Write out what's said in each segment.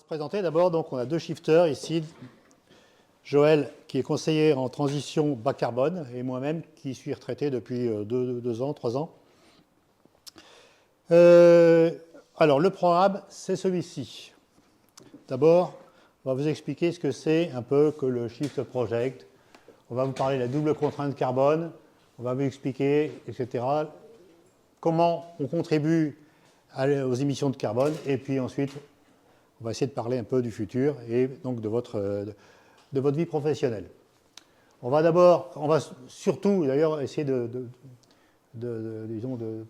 présenter. D'abord, donc, on a deux shifters ici. Joël, qui est conseiller en transition bas carbone, et moi-même, qui suis retraité depuis 2 ans, 3 ans. Alors, le programme, c'est celui-ci. D'abord, on va vous expliquer ce que c'est un peu que le Shift Project. On va vous parler de la double contrainte carbone. On va vous expliquer, etc., comment on contribue aux émissions de carbone. Et puis ensuite, on va essayer de parler un peu du futur et donc de votre vie professionnelle. On va surtout d'ailleurs essayer disons, de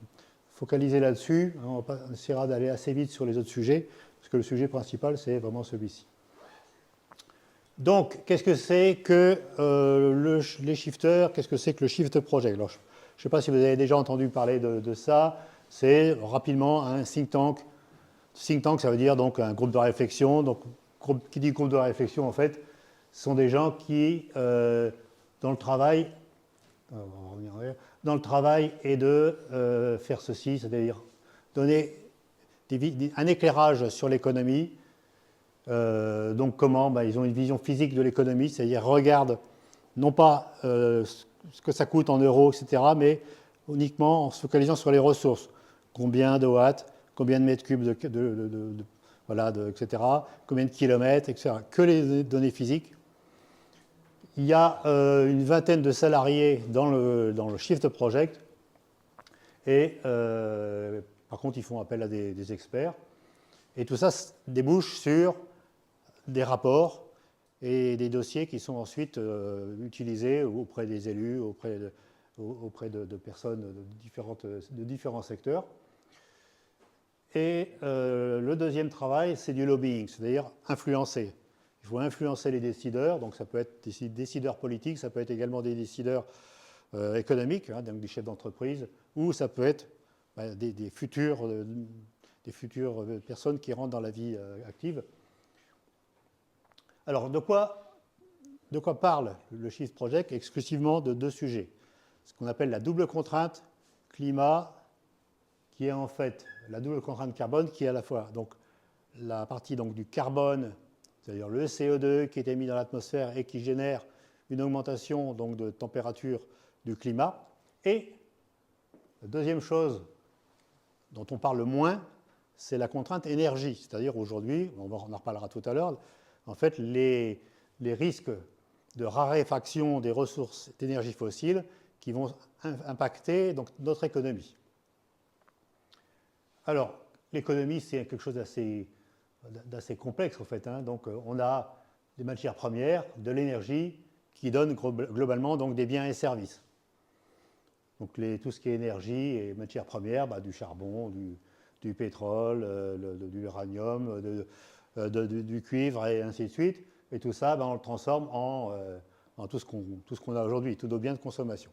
focaliser là-dessus. On essaiera d'aller assez vite sur les autres sujets, parce que le sujet principal, c'est vraiment celui-ci. Donc, qu'est-ce que c'est que les shifters? Qu'est-ce que c'est que le Shift Project? Alors, je ne sais pas si vous avez déjà entendu parler de ça. C'est rapidement un think tank. Think tank, ça veut dire donc un groupe de réflexion. Donc, qui dit groupe de réflexion, en fait, ce sont des gens qui, dans le travail est de faire ceci, c'est-à-dire donner un éclairage sur l'économie. Donc comment ils ont une vision physique de l'économie, c'est-à-dire regardent non pas ce que ça coûte en euros, etc., mais uniquement en se focalisant sur les ressources. Combien de watts, combien de mètres cubes, etc., combien de kilomètres, etc. Que les données physiques. Il y a une vingtaine de salariés dans le Shift Project et par contre, ils font appel à des experts. Et tout ça débouche sur des rapports et des dossiers qui sont ensuite utilisés auprès des élus, auprès de personnes de différents secteurs. Et le deuxième travail, c'est du lobbying, c'est-à-dire influencer. Il faut influencer les décideurs, donc ça peut être des décideurs politiques, ça peut être également des décideurs économiques, donc des chefs d'entreprise, ou ça peut être des futures personnes qui rentrent dans la vie active. Alors, de quoi parle le Shift Project? Exclusivement de deux sujets. Ce qu'on appelle la double contrainte climat, qui est en fait la double contrainte carbone, qui est à la fois donc, la partie donc, du carbone, c'est-à-dire le CO2 qui est émis dans l'atmosphère et qui génère une augmentation donc, de température du climat. Et la deuxième chose dont on parle moins, c'est la contrainte énergie. C'est-à-dire aujourd'hui, on en reparlera tout à l'heure, en fait, les risques de raréfaction des ressources d'énergie fossile qui vont impacter donc, notre économie. Alors, l'économie, c'est quelque chose d'assez complexe, en fait. Donc, on a des matières premières, de l'énergie, qui donnent globalement donc, des biens et services. Donc, tout ce qui est énergie et matières premières, du charbon, du pétrole, de l'uranium, du cuivre et ainsi de suite. Et tout ça, on le transforme en tout ce qu'on a aujourd'hui, tous nos biens de consommation.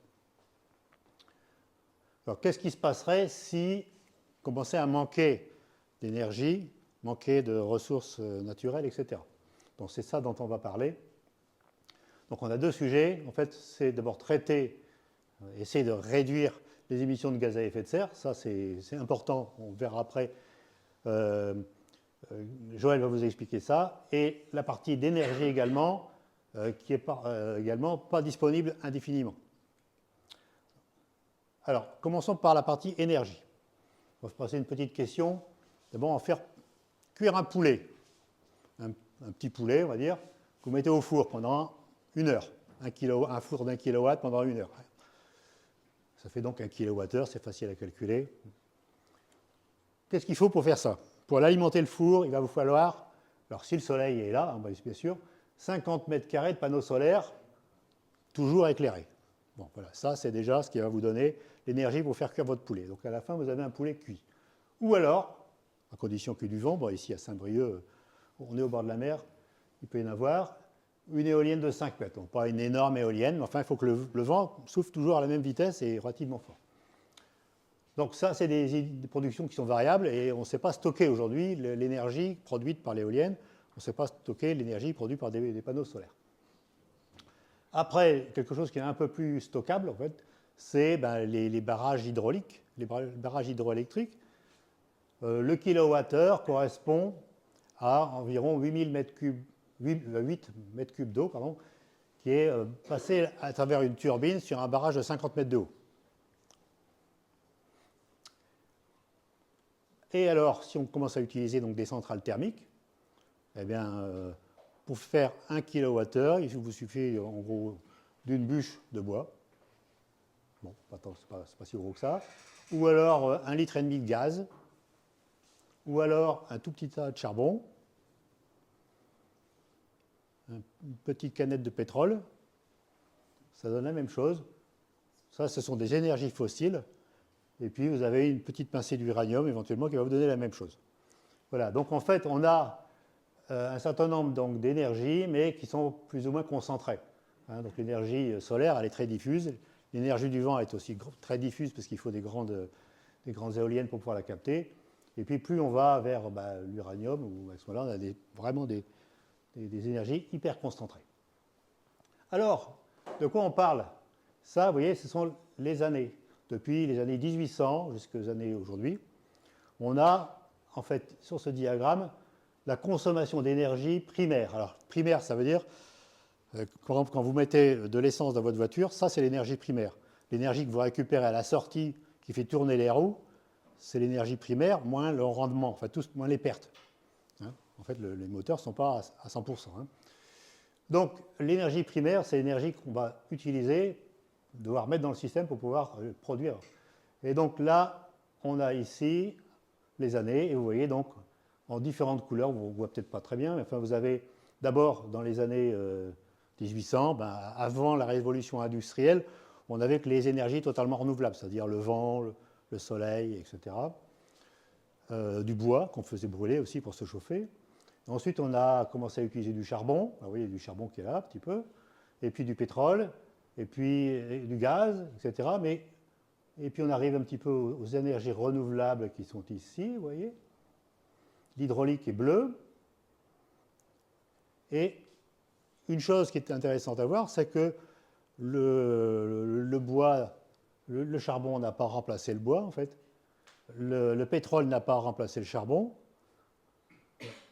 Alors, qu'est-ce qui se passerait si on commençait à manquer d'énergie, manquer de ressources naturelles, etc. Donc, c'est ça dont on va parler. Donc, on a deux sujets. En fait, c'est d'abord essayer de réduire les émissions de gaz à effet de serre. Ça, c'est important. On verra après. Joël va vous expliquer ça. Et la partie d'énergie également, qui n'est également pas disponible indéfiniment. Alors, commençons par la partie énergie. On va se passer une petite question. D'abord, on va faire cuire un poulet. Un petit poulet, on va dire, que vous mettez au four pendant 1 heure. Un four d'1 kilowatt pendant 1 heure. Ça fait donc 1 kWh, c'est facile à calculer. Qu'est-ce qu'il faut pour faire ça? Pour alimenter le four, il va vous falloir, alors si le soleil est là, bien sûr, 50 mètres carrés de panneaux solaires, toujours éclairés. Bon, voilà, ça c'est déjà ce qui va vous donner l'énergie pour faire cuire votre poulet. Donc à la fin, vous avez un poulet cuit. Ou alors, à condition qu'il y ait du vent, ici à Saint-Brieuc, on est au bord de la mer, il peut y en avoir, une éolienne de 5 mètres. Donc pas une énorme éolienne, mais enfin il faut que le vent souffle toujours à la même vitesse et relativement fort. Donc ça, c'est des productions qui sont variables et on ne sait pas stocker aujourd'hui l'énergie produite par l'éolienne. On ne sait pas stocker l'énergie produite par des panneaux solaires. Après, quelque chose qui est un peu plus stockable, en fait, c'est les barrages hydrauliques, les barrages hydroélectriques. Le kilowattheure correspond à environ 8 mètres cubes d'eau, pardon, qui est passé à travers une turbine sur un barrage de 50 mètres de haut. Et alors, si on commence à utiliser donc, des centrales thermiques, eh bien, pour faire 1 kWh, il vous suffit en gros d'une bûche de bois. Bon, c'est pas si gros que ça. Ou alors 1,5 litre de gaz. Ou alors un tout petit tas de charbon. Une petite canette de pétrole. Ça donne la même chose. Ça, ce sont des énergies fossiles. Et puis, vous avez une petite pincée d'uranium, éventuellement, qui va vous donner la même chose. Voilà. Donc, en fait, on a un certain nombre d'énergies, mais qui sont plus ou moins concentrées. Hein, donc, l'énergie solaire, elle est très diffuse. L'énergie du vent est aussi très diffuse, parce qu'il faut des grandes éoliennes pour pouvoir la capter. Et puis, plus on va vers l'uranium, où à ce moment-là, on a vraiment des énergies hyper concentrées. Alors, de quoi on parle? Ça, vous voyez, ce sont les années. Depuis les années 1800 jusqu'aux années aujourd'hui, on a, en fait, sur ce diagramme, la consommation d'énergie primaire. Alors, primaire, ça veut dire, par exemple, quand vous mettez de l'essence dans votre voiture, ça, c'est l'énergie primaire. L'énergie que vous récupérez à la sortie, qui fait tourner les roues, c'est l'énergie primaire, moins le rendement, enfin, moins les pertes. Hein, en fait, les moteurs ne sont pas à 100%. Hein. Donc, l'énergie primaire, c'est l'énergie qu'on va utiliser, devoir mettre dans le système pour pouvoir produire. Et donc là, on a ici les années, et vous voyez donc en différentes couleurs, on ne voit peut-être pas très bien, mais enfin, vous avez d'abord dans les années 1800, avant la révolution industrielle, on avait que les énergies totalement renouvelables, c'est-à-dire le vent, le soleil, etc. Du bois qu'on faisait brûler aussi pour se chauffer. Ensuite, on a commencé à utiliser du charbon. Ah oui, il y a du charbon qui est là, un petit peu. Et puis du pétrole, et puis du gaz, etc. Et puis on arrive un petit peu aux énergies renouvelables qui sont ici, vous voyez. L'hydraulique est bleue. Et une chose qui est intéressante à voir, c'est que le bois, le charbon n'a pas remplacé le bois, en fait. Le pétrole n'a pas remplacé le charbon,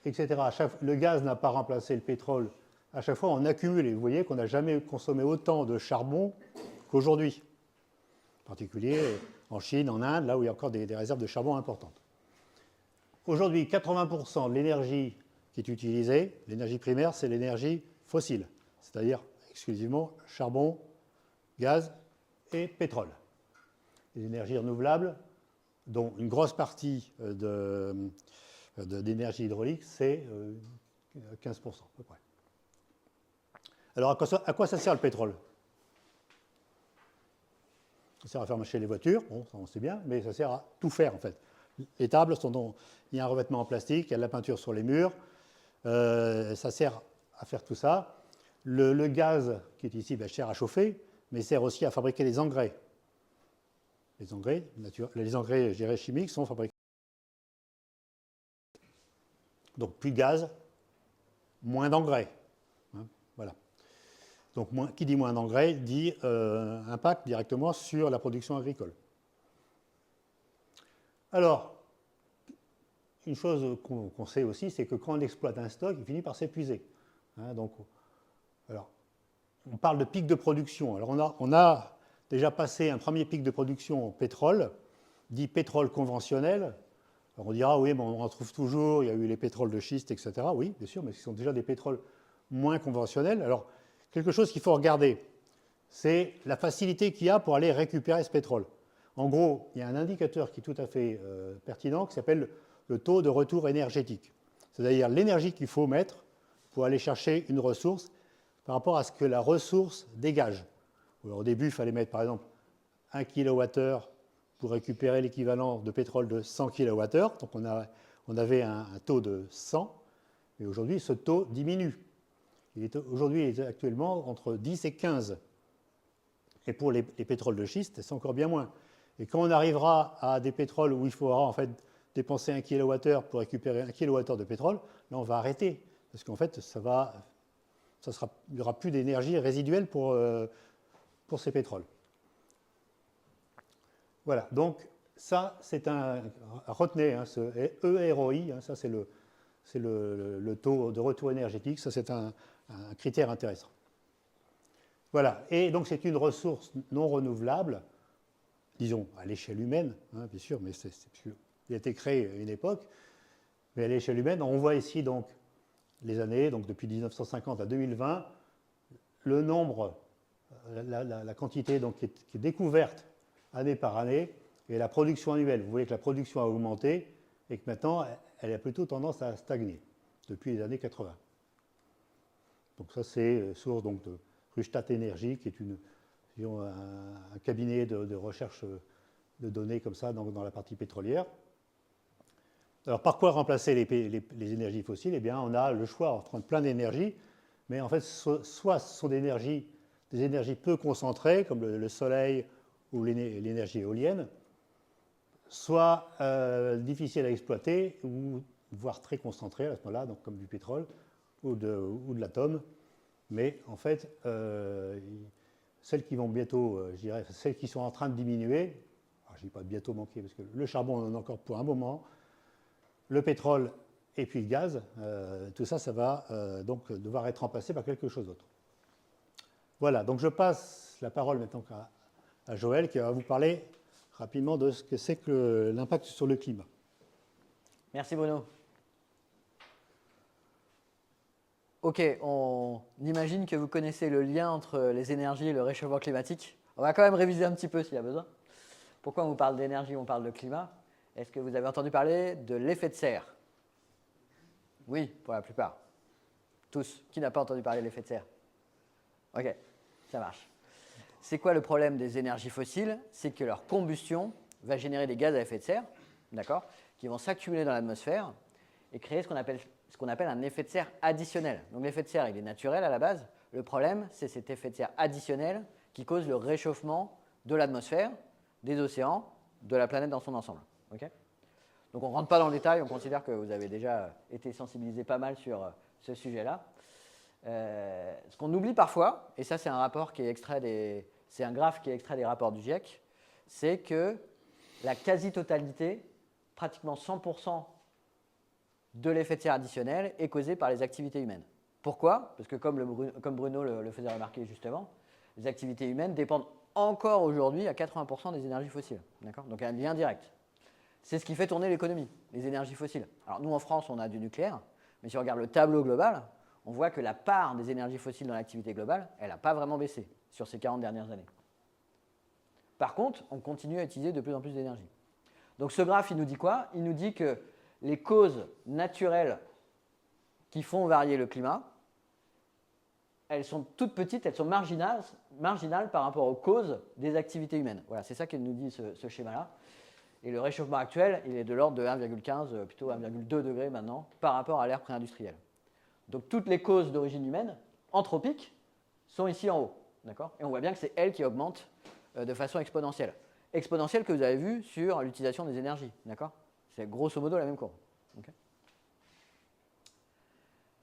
etc. Le gaz n'a pas remplacé le pétrole. À chaque fois, on accumule. Et vous voyez qu'on n'a jamais consommé autant de charbon qu'aujourd'hui. En particulier en Chine, en Inde, là où il y a encore des réserves de charbon importantes. Aujourd'hui, 80% de l'énergie qui est utilisée, l'énergie primaire, c'est l'énergie fossile, c'est-à-dire exclusivement charbon, gaz et pétrole. Les énergies renouvelables, dont une grosse partie d'énergie hydraulique, c'est 15% à peu près. Alors, à quoi ça sert le pétrole? Ça sert à faire marcher les voitures, bon, ça on sait bien, mais ça sert à tout faire en fait. Les tables il y a un revêtement en plastique, il y a de la peinture sur les murs, ça sert à faire tout ça. Le gaz qui est ici sert à chauffer, mais sert aussi à fabriquer les engrais. Les engrais, je dirais, chimiques sont fabriqués. Donc plus de gaz, moins d'engrais. Hein, voilà. Donc qui dit moins d'engrais dit impact directement sur la production agricole. Alors, une chose qu'on sait aussi, c'est que quand on exploite un stock, il finit par s'épuiser. Hein, donc, alors, on parle de pic de production. Alors, on a déjà passé un premier pic de production en pétrole, dit pétrole conventionnel. Alors, on dira, oui, mais on en trouve toujours, il y a eu les pétroles de schiste, etc. Oui, bien sûr, mais ce sont déjà des pétroles moins conventionnels. Alors, quelque chose qu'il faut regarder, c'est la facilité qu'il y a pour aller récupérer ce pétrole. En gros, il y a un indicateur qui est tout à fait pertinent qui s'appelle le taux de retour énergétique. C'est-à-dire l'énergie qu'il faut mettre pour aller chercher une ressource par rapport à ce que la ressource dégage. Alors, au début, il fallait mettre par exemple 1 kWh pour récupérer l'équivalent de pétrole de 100 kWh. Donc on avait un taux de 100, mais aujourd'hui ce taux diminue. Aujourd'hui, il est actuellement entre 10 et 15. Et pour les pétroles de schiste, c'est encore bien moins. Et quand on arrivera à des pétroles où il faudra en fait dépenser 1 kWh pour récupérer 1 kWh de pétrole, là on va arrêter. Parce qu'en fait, il n'y aura plus d'énergie résiduelle pour ces pétroles. Voilà, donc ça c'est retenez, hein, ce EROI, hein, ça c'est c'est le taux de retour énergétique. Ça, c'est un critère intéressant. Voilà. Et donc, c'est une ressource non renouvelable, disons, à l'échelle humaine, hein, bien sûr, mais il a été créé à une époque. Mais à l'échelle humaine, on voit ici donc les années, donc depuis 1950 à 2020, le nombre, la quantité donc, qui est découverte année par année, et la production annuelle. Vous voyez que la production a augmenté et que maintenant, elle a plutôt tendance à stagner depuis les années 80. Donc ça, c'est source donc, de Rystad Energy, qui est un cabinet de recherche de données comme ça dans la partie pétrolière. Alors, par quoi remplacer les énergies fossiles? Eh bien, on a le choix entre plein d'énergies, mais en fait, soit ce sont des énergies peu concentrées, comme le soleil ou l'énergie éolienne, soit difficiles à exploiter, ou voire très concentrées à ce moment-là, donc comme du pétrole ou de l'atome. Mais en fait, celles qui vont bientôt, je dirais, celles qui sont en train de diminuer, je ne dis pas bientôt manquer, parce que le charbon, on en a encore pour un moment, le pétrole et puis le gaz, tout ça, ça va donc devoir être remplacé par quelque chose d'autre. Voilà, donc je passe la parole maintenant à Joël, qui va vous parler rapidement de ce que c'est que l'impact sur le climat. Merci Bruno. Ok, on imagine que vous connaissez le lien entre les énergies et le réchauffement climatique. On va quand même réviser un petit peu s'il y a besoin. Pourquoi on vous parle d'énergie, on parle de climat? Est-ce que vous avez entendu parler de l'effet de serre? Oui, pour la plupart. Tous. Qui n'a pas entendu parler de l'effet de serre? Ok, ça marche. C'est quoi le problème des énergies fossiles? C'est que leur combustion va générer des gaz à effet de serre, d'accord, qui vont s'accumuler dans l'atmosphère et créer ce qu'on appelle un effet de serre additionnel. Donc l'effet de serre, il est naturel à la base. Le problème, c'est cet effet de serre additionnel qui cause le réchauffement de l'atmosphère, des océans, de la planète dans son ensemble. Okay, donc on ne rentre pas dans le détail, on considère que vous avez déjà été sensibilisé pas mal sur ce sujet-là. Ce qu'on oublie parfois, et ça c'est un rapport qui est extrait c'est un graphe qui est extrait des rapports du GIEC, c'est que la quasi-totalité, pratiquement 100% de l'effet de serre additionnel est causé par les activités humaines. Pourquoi? Parce que comme Bruno le faisait remarquer justement, les activités humaines dépendent encore aujourd'hui à 80% des énergies fossiles. D'accord? Donc il y a un lien direct. C'est ce qui fait tourner l'économie, les énergies fossiles. Alors nous en France, on a du nucléaire, mais si on regarde le tableau global, on voit que la part des énergies fossiles dans l'activité globale, elle n'a pas vraiment baissé sur ces 40 dernières années. Par contre, on continue à utiliser de plus en plus d'énergie. Donc ce graphe, il nous dit quoi? Il nous dit que les causes naturelles qui font varier le climat, elles sont toutes petites, elles sont marginales par rapport aux causes des activités humaines. Voilà, c'est ça qu'il nous dit ce schéma-là. Et le réchauffement actuel, il est de l'ordre de 1,15, plutôt 1,2 degrés maintenant, par rapport à l'ère pré-industrielle. Donc toutes les causes d'origine humaine, anthropiques, sont ici en haut. D'accord ? Et on voit bien que c'est elles qui augmentent de façon exponentielle. Exponentielle que vous avez vu sur l'utilisation des énergies. D'accord ? C'est grosso modo la même courbe. Okay.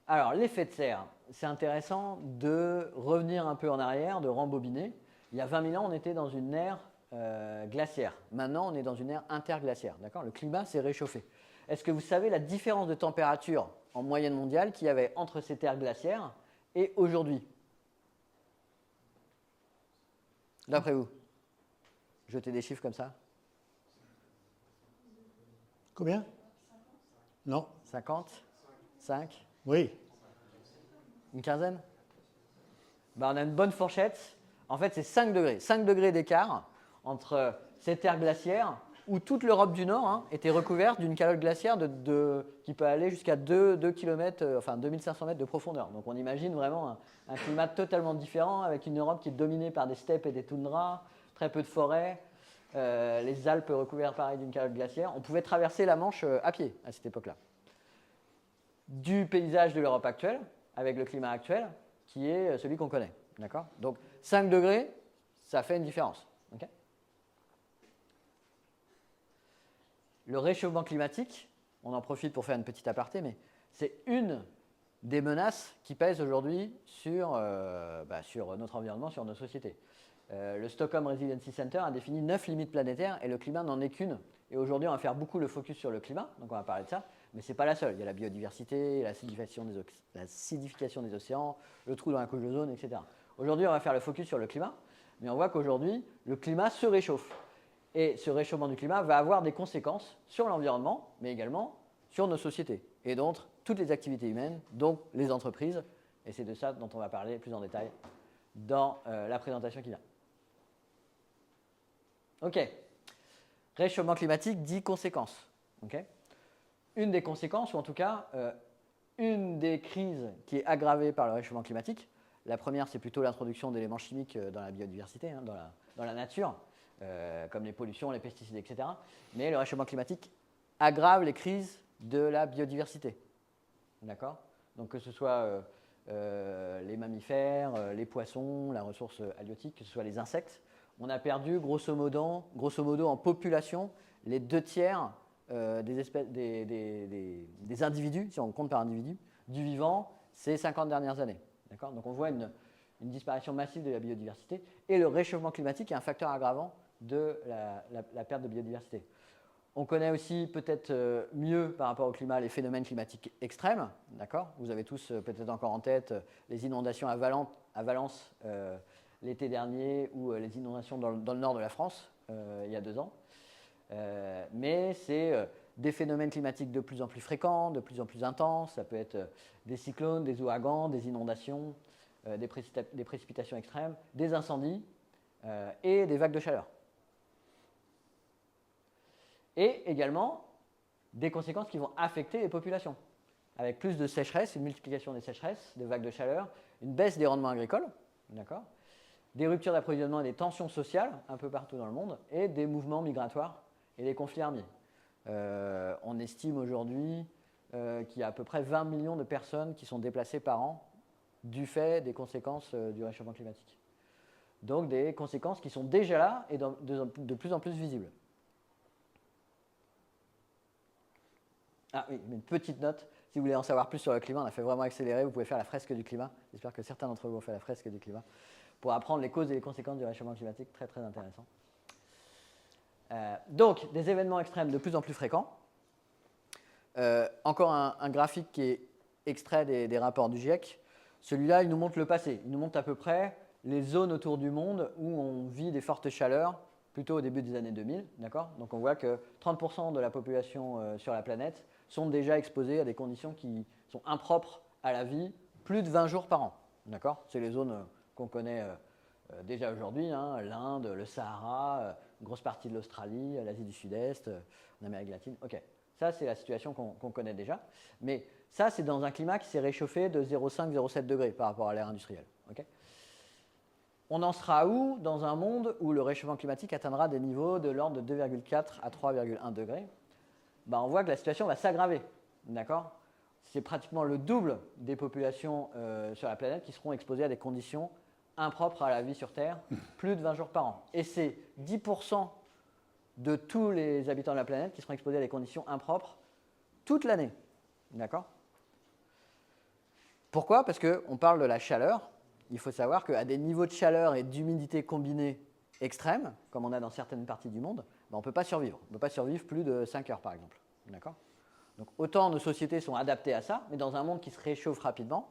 Alors, l'effet de serre, c'est intéressant de revenir un peu en arrière, de rembobiner. Il y a 20 000 ans, on était dans une ère glaciaire. Maintenant, on est dans une ère interglaciaire. D'accord ? Le climat s'est réchauffé. Est-ce que vous savez la différence de température en moyenne mondiale qu'il y avait entre cette ère glaciaire et aujourd'hui? D'après vous? Jetez des chiffres comme ça. Combien? Non. 50? 5? Oui. Une quinzaine? Ben, on a une bonne fourchette. En fait, c'est 5 degrés. 5 degrés d'écart entre cette ère glaciaire où toute l'Europe du Nord était recouverte d'une calotte glaciaire qui peut aller jusqu'à 2 km, enfin 2500 mètres de profondeur. Donc on imagine vraiment un climat totalement différent avec une Europe qui est dominée par des steppes et des toundras, très peu de forêts, les Alpes recouvertes pareil d'une calotte glaciaire. On pouvait traverser la Manche à pied à cette époque-là. Du paysage de l'Europe actuelle, avec le climat actuel, qui est celui qu'on connaît. D'accord ? Donc 5 degrés, ça fait une différence. Okay ? Le réchauffement climatique, on en profite pour faire une petite aparté, mais c'est une des menaces qui pèsent aujourd'hui sur notre environnement, sur nos sociétés. Le Stockholm Resiliency Center a défini 9 limites planétaires et le climat n'en est qu'une. Et aujourd'hui, on va faire beaucoup le focus sur le climat, donc on va parler de ça. Mais ce n'est pas la seule. Il y a la biodiversité, l'acidification des océans, le trou dans la couche d'ozone, etc. Aujourd'hui, on va faire le focus sur le climat, mais on voit qu'aujourd'hui, le climat se réchauffe. Et ce réchauffement du climat va avoir des conséquences sur l'environnement, mais également sur nos sociétés, et donc toutes les activités humaines, donc les entreprises. Et c'est de ça dont on va parler plus en détail dans la présentation qui vient. OK. Réchauffement climatique dit conséquences. Okay. Une des conséquences, ou en tout cas, une des crises qui est aggravée par le réchauffement climatique, la première, c'est plutôt l'introduction d'éléments chimiques dans la biodiversité, hein, dans la nature, comme les pollutions, les pesticides, etc. Mais le réchauffement climatique aggrave les crises de la biodiversité. D'accord ? Donc que ce soit les mammifères, les poissons, la ressource halieutique, que ce soit les insectes, on a perdu grosso modo en population les 2/3 des individus, si on compte par individu, du vivant ces 50 dernières années. D'accord ? Donc on voit une disparition massive de la biodiversité et le réchauffement climatique est un facteur aggravant de la perte de biodiversité. On connaît aussi peut-être mieux par rapport au climat les phénomènes climatiques extrêmes. D'accord ? Vous avez tous peut-être encore en tête les inondations à Valence l'été dernier ou les inondations dans le nord de la France il y a 2 ans. Mais c'est des phénomènes climatiques de plus en plus fréquents, de plus en plus intenses. Ça peut être des cyclones, des ouragans, des inondations, des précipitations extrêmes, des incendies et des vagues de chaleur. Et également des conséquences qui vont affecter les populations, avec plus de sécheresse, une multiplication des sécheresses, des vagues de chaleur, une baisse des rendements agricoles, d'accord, des ruptures d'approvisionnement et des tensions sociales un peu partout dans le monde, et des mouvements migratoires et des conflits armés. On estime aujourd'hui qu'il y a à peu près 20 millions de personnes qui sont déplacées par an du fait des conséquences du réchauffement climatique. Donc des conséquences qui sont déjà là et de plus en plus visibles. Ah oui, une petite note, si vous voulez en savoir plus sur le climat, on a fait vraiment accélérer, vous pouvez faire la fresque du climat. J'espère que certains d'entre vous ont fait la fresque du climat pour apprendre les causes et les conséquences du réchauffement climatique, très très intéressant. Donc, des événements extrêmes de plus en plus fréquents. Encore un graphique qui est extrait des rapports du GIEC. Celui-là, il nous montre le passé. Il nous montre à peu près les zones autour du monde où on vit des fortes chaleurs, plutôt au début des années 2000. D'accord ? Donc, on voit que 30% de la population sur la planète sont déjà exposés à des conditions qui sont impropres à la vie plus de 20 jours par an. D'accord ? C'est les zones qu'on connaît déjà aujourd'hui, hein, l'Inde, le Sahara, une grosse partie de l'Australie, l'Asie du Sud-Est, l'Amérique latine. Ok, ça c'est la situation qu'on connaît déjà. Mais ça c'est dans un climat qui s'est réchauffé de 0,5-0,7 degrés par rapport à l'ère industrielle. Okay ? On en sera où dans un monde où le réchauffement climatique atteindra des niveaux de l'ordre de 2,4 à 3,1 degrés ? On voit que la situation va s'aggraver. D'accord ? C'est pratiquement le double des populations sur la planète qui seront exposées à des conditions impropres à la vie sur Terre, plus de 20 jours par an. Et c'est 10% de tous les habitants de la planète qui seront exposés à des conditions impropres toute l'année. D'accord ? Pourquoi ? Parce qu'on parle de la chaleur. Il faut savoir qu'à des niveaux de chaleur et d'humidité combinés extrêmes, comme on a dans certaines parties du monde, on ne peut pas survivre. On ne peut pas survivre plus de 5 heures, par exemple. D'accord ? Donc, autant nos sociétés sont adaptées à ça, mais dans un monde qui se réchauffe rapidement,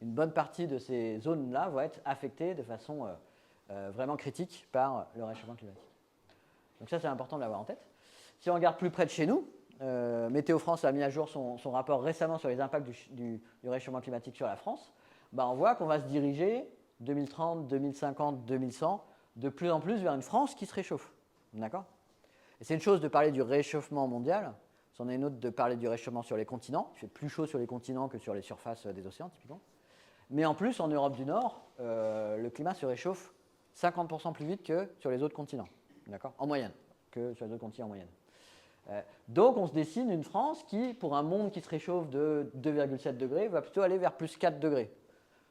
une bonne partie de ces zones-là vont être affectées de façon vraiment critique par le réchauffement climatique. Donc ça, c'est important de l'avoir en tête. Si on regarde plus près de chez nous, Météo France a mis à jour son rapport récemment sur les impacts du réchauffement climatique sur la France. On voit qu'on va se diriger 2030, 2050, 2100 de plus en plus vers une France qui se réchauffe. D'accord ? Et c'est une chose de parler du réchauffement mondial, c'en est une autre de parler du réchauffement sur les continents. Il fait plus chaud sur les continents que sur les surfaces des océans, typiquement. Mais en plus, en Europe du Nord, le climat se réchauffe 50% plus vite que sur les autres continents. D'accord ? En moyenne, que sur les autres continents en moyenne. Donc, on se dessine une France qui, pour un monde qui se réchauffe de 2,7 degrés, va plutôt aller vers plus 4 degrés.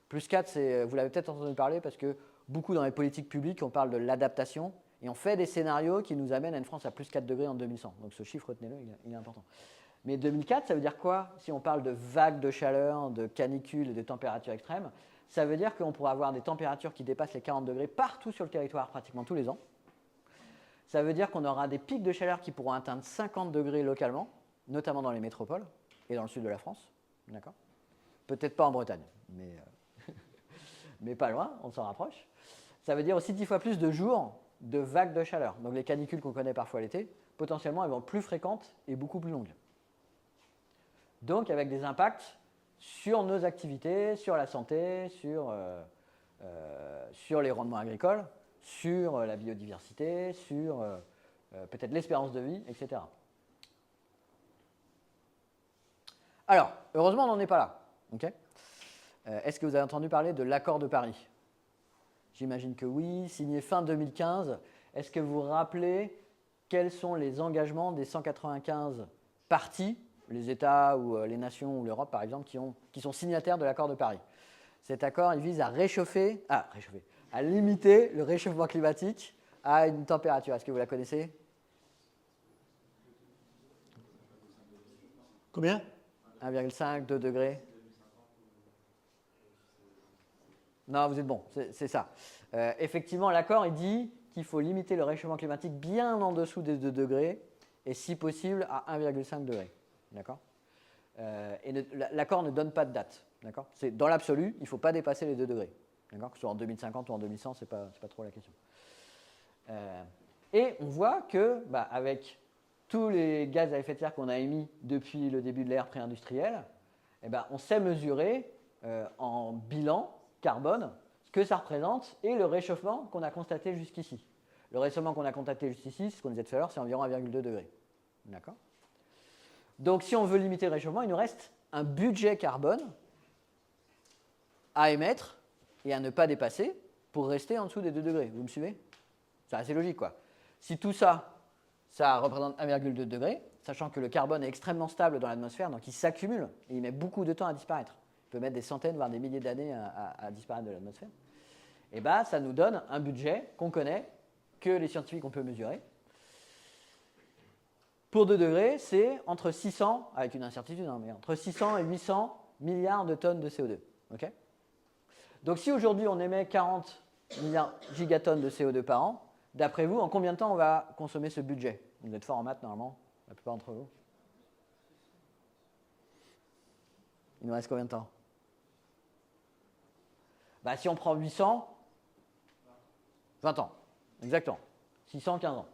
Plus 4, vous l'avez peut-être entendu parler parce que beaucoup dans les politiques publiques, on parle de l'adaptation et on fait des scénarios qui nous amènent à une France à plus 4 degrés en 2100. Donc, ce chiffre, retenez-le, il est important. Mais 2004, ça veut dire quoi ? Si on parle de vagues de chaleur, de canicules et de températures extrêmes, ça veut dire qu'on pourra avoir des températures qui dépassent les 40 degrés partout sur le territoire, pratiquement tous les ans. Ça veut dire qu'on aura des pics de chaleur qui pourront atteindre 50 degrés localement, notamment dans les métropoles et dans le sud de la France. D'accord ? Peut-être pas en Bretagne, mais pas loin, on s'en rapproche. Ça veut dire aussi 10 fois plus de jours de vagues de chaleur. Donc les canicules qu'on connaît parfois l'été, potentiellement, elles vont être plus fréquentes et beaucoup plus longues. Donc avec des impacts sur nos activités, sur la santé, sur les rendements agricoles, sur la biodiversité, sur peut-être l'espérance de vie, etc. Alors, heureusement, on n'en est pas là. Okay. Est-ce que vous avez entendu parler de l'accord de Paris ? J'imagine que oui, signé fin 2015. Est-ce que vous vous rappelez quels sont les engagements des 195 parties, les États ou les nations ou l'Europe par exemple, qui sont signataires de l'accord de Paris ? Cet accord, il vise à à limiter le réchauffement climatique à une température. Est-ce que vous la connaissez ? Combien ? 1,5, 2 degrés. Non, vous êtes bon, c'est ça. Effectivement, l'accord, il dit qu'il faut limiter le réchauffement climatique bien en dessous des 2 degrés et si possible à 1,5 degré. D'accord ? Et l'accord ne donne pas de date. D'accord ? C'est dans l'absolu, il ne faut pas dépasser les 2 degrés. D'accord ? Que ce soit en 2050 ou en 2100, ce n'est pas trop la question. Et on voit que, avec tous les gaz à effet de serre qu'on a émis depuis le début de l'ère pré-industrielle, on sait mesurer en bilan carbone ce que ça représente et le réchauffement qu'on a constaté jusqu'ici. Le réchauffement qu'on a constaté jusqu'ici, c'est ce qu'on disait tout à l'heure, c'est environ 1,2 degré. D'accord ? Donc si on veut limiter le réchauffement, il nous reste un budget carbone à émettre et à ne pas dépasser pour rester en dessous des 2 degrés. Vous me suivez ? C'est assez logique, quoi. Si tout ça, ça représente 1,2 degré, sachant que le carbone est extrêmement stable dans l'atmosphère, donc il s'accumule et il met beaucoup de temps à disparaître. Il peut mettre des centaines, voire des milliers d'années à disparaître de l'atmosphère. Et ça nous donne un budget qu'on connaît, que les scientifiques on peut mesurer. Pour 2 degrés, c'est entre 600, avec une incertitude, mais entre 600 et 800 milliards de tonnes de CO2. Okay ? Donc si aujourd'hui on émet 40 milliards gigatonnes de CO2 par an, d'après vous, en combien de temps on va consommer ce budget ? Vous êtes fort en maths normalement, la plupart d'entre vous. Il nous reste combien de temps ? Si on prend 800, 20 ans, exactement. 600, 15 ans.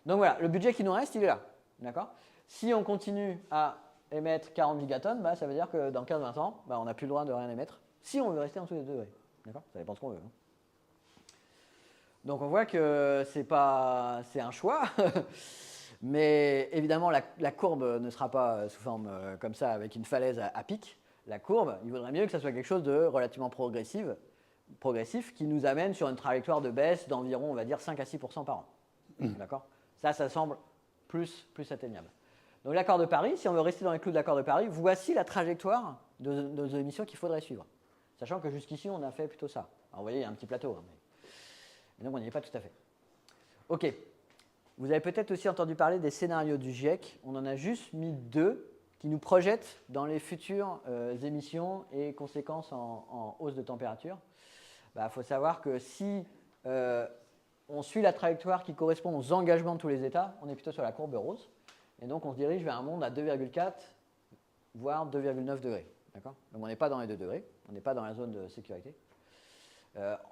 Donc voilà, le budget qui nous reste, il est là. D'accord ? Si on continue à émettre 40 gigatonnes, ça veut dire que dans 15-20 ans, on n'a plus le droit de rien émettre, si on veut rester en dessous des 2 degrés. D'accord ? Ça dépend de ce qu'on veut. Hein. Donc on voit que c'est un choix, mais évidemment la courbe ne sera pas sous forme comme ça, avec une falaise à pic. La courbe, il vaudrait mieux que ça soit quelque chose de relativement progressif qui nous amène sur une trajectoire de baisse d'environ, on va dire, 5 à 6% par an. D'accord ? Ça semble plus atteignable. Donc l'accord de Paris, si on veut rester dans les clous de l'accord de Paris, voici la trajectoire de nos émissions qu'il faudrait suivre. Sachant que jusqu'ici, on a fait plutôt ça. Alors vous voyez, il y a un petit plateau, mais donc on n'y est pas tout à fait. Ok. Vous avez peut-être aussi entendu parler des scénarios du GIEC. On en a juste mis 2 qui nous projettent dans les futures émissions et conséquences en hausse de température. Il faut savoir que si on suit la trajectoire qui correspond aux engagements de tous les États, on est plutôt sur la courbe rose. Et donc on se dirige vers un monde à 2,4 voire 2,9 degrés. D'accord ? Donc on n'est pas dans les 2 degrés, on n'est pas dans la zone de sécurité.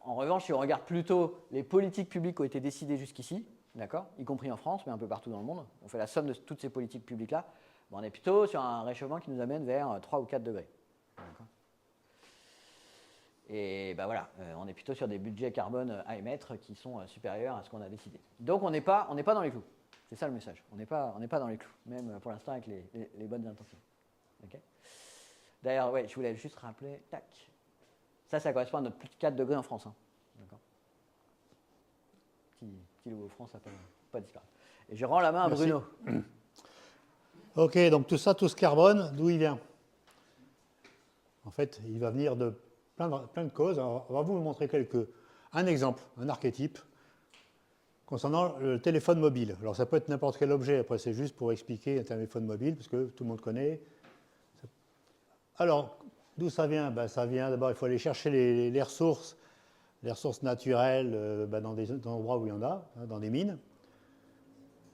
En revanche, si on regarde plutôt les politiques publiques qui ont été décidées jusqu'ici, d'accord, y compris en France, mais un peu partout dans le monde, on fait la somme de toutes ces politiques publiques-là, on est plutôt sur un réchauffement qui nous amène vers 3 ou 4 degrés. D'accord. Et voilà, on est plutôt sur des budgets carbone à émettre qui sont supérieurs à ce qu'on a décidé. Donc on n'est pas dans les clous. C'est ça le message. On n'est pas dans les clous, même pour l'instant avec les bonnes intentions. Okay. D'ailleurs, je voulais juste rappeler, tac. Ça correspond à notre plus de 4 degrés en France. Hein. D'accord. Petit logo France, ça peut pas disparaître. Et je rends la main à Merci. Bruno. Ok, donc tout ce carbone, d'où il vient ? En fait, il va venir de plein de causes. Alors, on va vous montrer un exemple, un archétype, concernant le téléphone mobile. Alors ça peut être n'importe quel objet, après c'est juste pour expliquer un téléphone mobile, parce que tout le monde connaît. Alors, d'où ça vient ? Ça vient d'abord, il faut aller chercher les ressources naturelles dans des endroits où il y en a, dans des mines.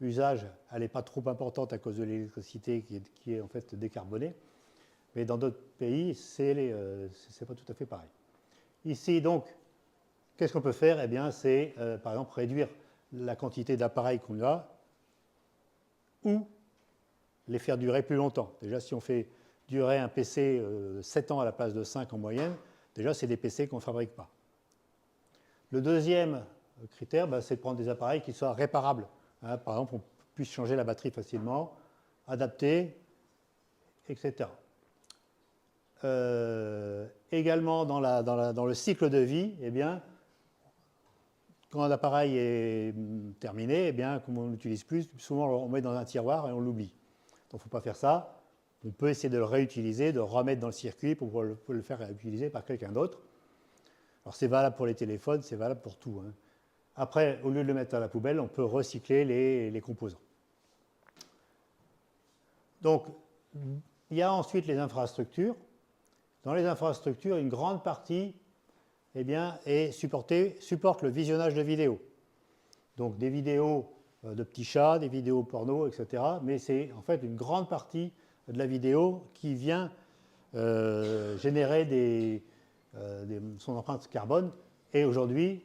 usage, elle n'est pas trop importante à cause de l'électricité qui est en fait décarbonée. Mais dans d'autres pays, c'est pas tout à fait pareil. Ici, donc, qu'est-ce qu'on peut faire? Eh bien, c'est, par exemple, réduire la quantité d'appareils qu'on a ou les faire durer plus longtemps. Déjà, si on fait durer un PC 7 ans à la place de 5 en moyenne, déjà, c'est des PC qu'on ne fabrique pas. Le deuxième critère, c'est de prendre des appareils qui soient réparables. Hein, par exemple, on puisse changer la batterie facilement, adapter, etc. Également, dans le cycle de vie, eh bien, quand un appareil est terminé, eh bien, comme on ne l'utilise plus, souvent on le met dans un tiroir et on l'oublie. Donc, il ne faut pas faire ça. On peut essayer de le réutiliser, de le remettre dans le circuit pour le faire réutiliser par quelqu'un d'autre. Alors, c'est valable pour les téléphones, c'est valable pour tout. Hein. Après, au lieu de le mettre à la poubelle, on peut recycler les composants. Donc, il y a ensuite les infrastructures. Dans les infrastructures, une grande partie eh bien, supporte le visionnage de vidéos. Donc, des vidéos de petits chats, des vidéos porno, etc. Mais c'est en fait une grande partie de la vidéo qui vient générer son empreinte carbone. Et aujourd'hui,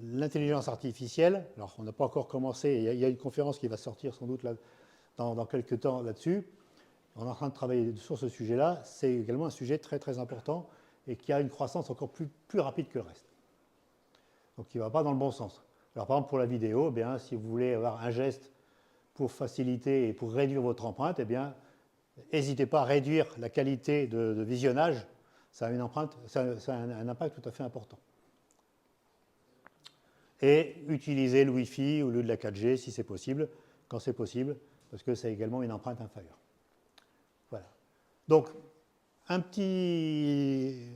l'intelligence artificielle, alors on n'a pas encore commencé, il y a une conférence qui va sortir sans doute là, dans quelques temps là-dessus, on est en train de travailler sur ce sujet-là, c'est également un sujet très très important et qui a une croissance encore plus rapide que le reste. Donc qui ne va pas dans le bon sens. Alors par exemple pour la vidéo, eh bien, si vous voulez avoir un geste pour faciliter et pour réduire votre empreinte, eh bien, n'hésitez pas à réduire la qualité de visionnage, ça a un impact tout à fait important. Et utiliser le Wi-Fi au lieu de la 4G si c'est possible, quand c'est possible, parce que c'est également une empreinte inférieure. Voilà. Donc, un petit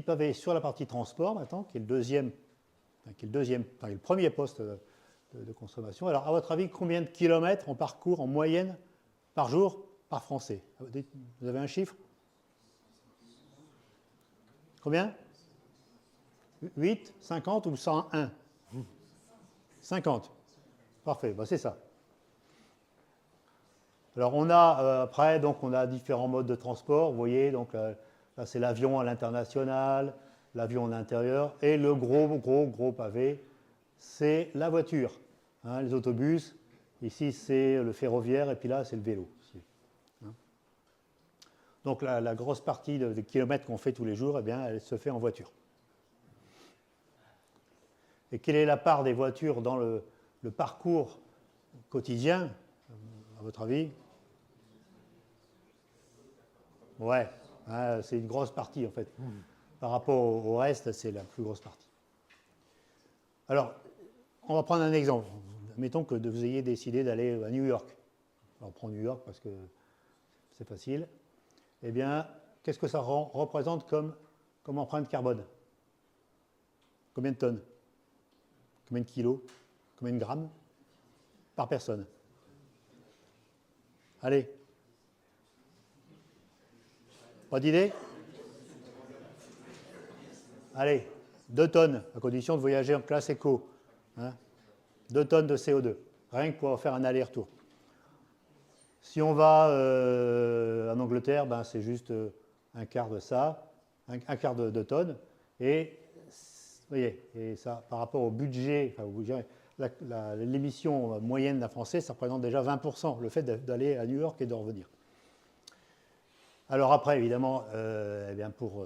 pavé sur la partie transport maintenant, qui est le premier poste de consommation. Alors, à votre avis, combien de kilomètres on parcourt en moyenne par jour par Français? Vous avez un chiffre? Combien? 8, 50 ou 101? 50. Parfait, c'est ça. Alors on a après, donc on a différents modes de transport. Vous voyez, donc là c'est l'avion à l'international, l'avion en intérieur, et le gros pavé, c'est la voiture. Hein, les autobus, ici c'est le ferroviaire, et puis là c'est le vélo. Hein. Donc la grosse partie des kilomètres qu'on fait tous les jours, eh bien, elle se fait en voiture. Et quelle est la part des voitures dans le parcours quotidien, à votre avis? Ouais, hein, c'est une grosse partie en fait. Par rapport au reste, c'est la plus grosse partie. Alors, on va prendre un exemple. Mettons que vous ayez décidé d'aller à New York. Alors, on prend New York parce que c'est facile. Eh bien, qu'est-ce que ça représente comme empreinte carbone? Combien de tonnes? Combien de kilos? Combien de grammes? Par personne. Allez. Pas d'idée? Allez, 2 tonnes, à condition de voyager en classe éco. Hein, 2 tonnes de CO2, rien que pour faire un aller-retour. Si on va en Angleterre, c'est juste un quart de ça, un quart de tonnes. Et vous voyez, et ça, par rapport au budget, l'émission moyenne d'un Français, ça représente déjà 20%, le fait d'aller à New York et de revenir. Alors après, évidemment, eh bien pour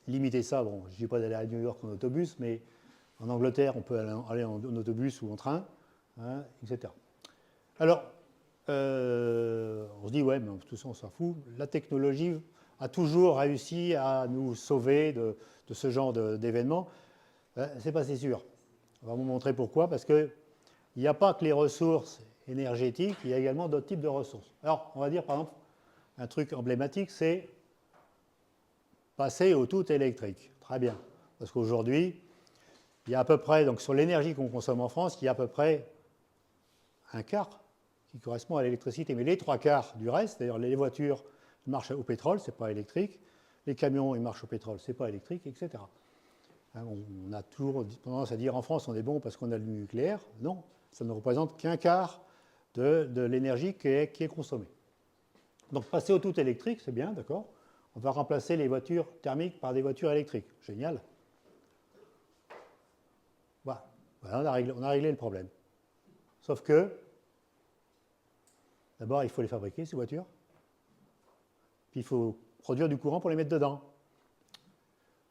limiter ça, bon, je ne dis pas d'aller à New York en autobus, mais en Angleterre, on peut aller en autobus ou en train, hein, etc. Alors, on se dit, ouais, mais tout ça, on s'en fout. La technologie a toujours réussi à nous sauver de ce genre d'événements. C'est pas si sûr. On va vous montrer pourquoi, parce qu'il n'y a pas que les ressources énergétiques, il y a également d'autres types de ressources. Alors, on va dire, par exemple, un truc emblématique, c'est passer au tout électrique. Très bien. Parce qu'aujourd'hui, il y a à peu près, donc sur l'énergie qu'on consomme en France, il y a à peu près un quart qui correspond à l'électricité. Mais les 3/4 du reste, c'est-à-dire les voitures marchent au pétrole, ce n'est pas électrique. Les camions, ils marchent au pétrole, ce n'est pas électrique, etc. On a toujours tendance à dire en France, on est bon parce qu'on a le nucléaire. Non, ça ne représente qu'un quart de l'énergie qui est consommée. Donc passer au tout électrique, c'est bien, d'accord. On va remplacer les voitures thermiques par des voitures électriques. Génial. Voilà, on a réglé le problème. Sauf que, d'abord, il faut les fabriquer, ces voitures. Puis il faut produire du courant pour les mettre dedans.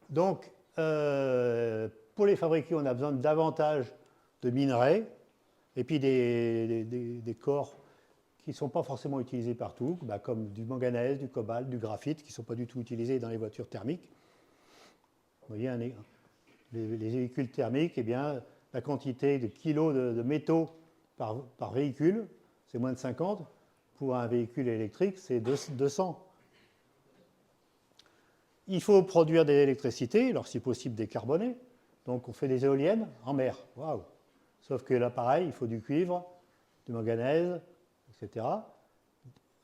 Donc, pour les fabriquer, on a besoin de davantage de minerais et puis des corps qui ne sont pas forcément utilisés partout, comme du manganèse, du cobalt, du graphite, qui ne sont pas du tout utilisés dans les voitures thermiques. Vous voyez, les véhicules thermiques, eh bien, la quantité de kilos de métaux par véhicule, c'est moins de 50. Pour un véhicule électrique, c'est 200. Il faut produire de l'électricité, alors si possible décarbonée. Donc on fait des éoliennes en mer. Waouh! Sauf que là, pareil, il faut du cuivre, du manganèse, etc.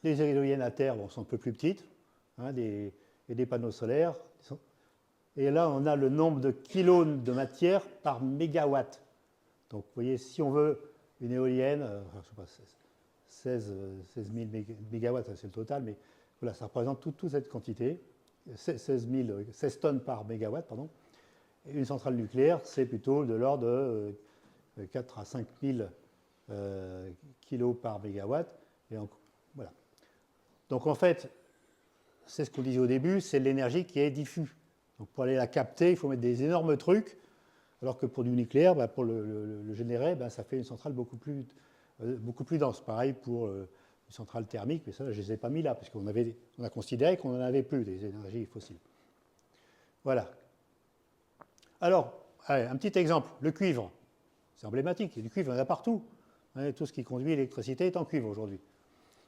Les éoliennes à terre sont un peu plus petites, et des panneaux solaires. Et là, on a le nombre de kilos de matière par mégawatt. Donc, vous voyez, si on veut une éolienne, je ne sais pas, 16 000 mégawatts, c'est le total, mais voilà, ça représente toute cette quantité, 16 tonnes par mégawatt, pardon. Et une centrale nucléaire, c'est plutôt de l'ordre de 4 à 5 000 kilos par mégawatt. Et voilà. Donc, en fait, c'est ce qu'on disait au début, c'est l'énergie qui est diffuse. Donc pour aller la capter, il faut mettre des énormes trucs, alors que pour du nucléaire, pour le générer, ça fait une centrale beaucoup plus dense. Pareil pour une centrale thermique, mais ça, je ne les ai pas mis là, parce qu'on a considéré qu'on n'en avait plus des énergies fossiles. Voilà. Alors, allez, un petit exemple, le cuivre. C'est emblématique, il y a du cuivre, il y en a partout. Tout ce qui conduit l'électricité est en cuivre aujourd'hui.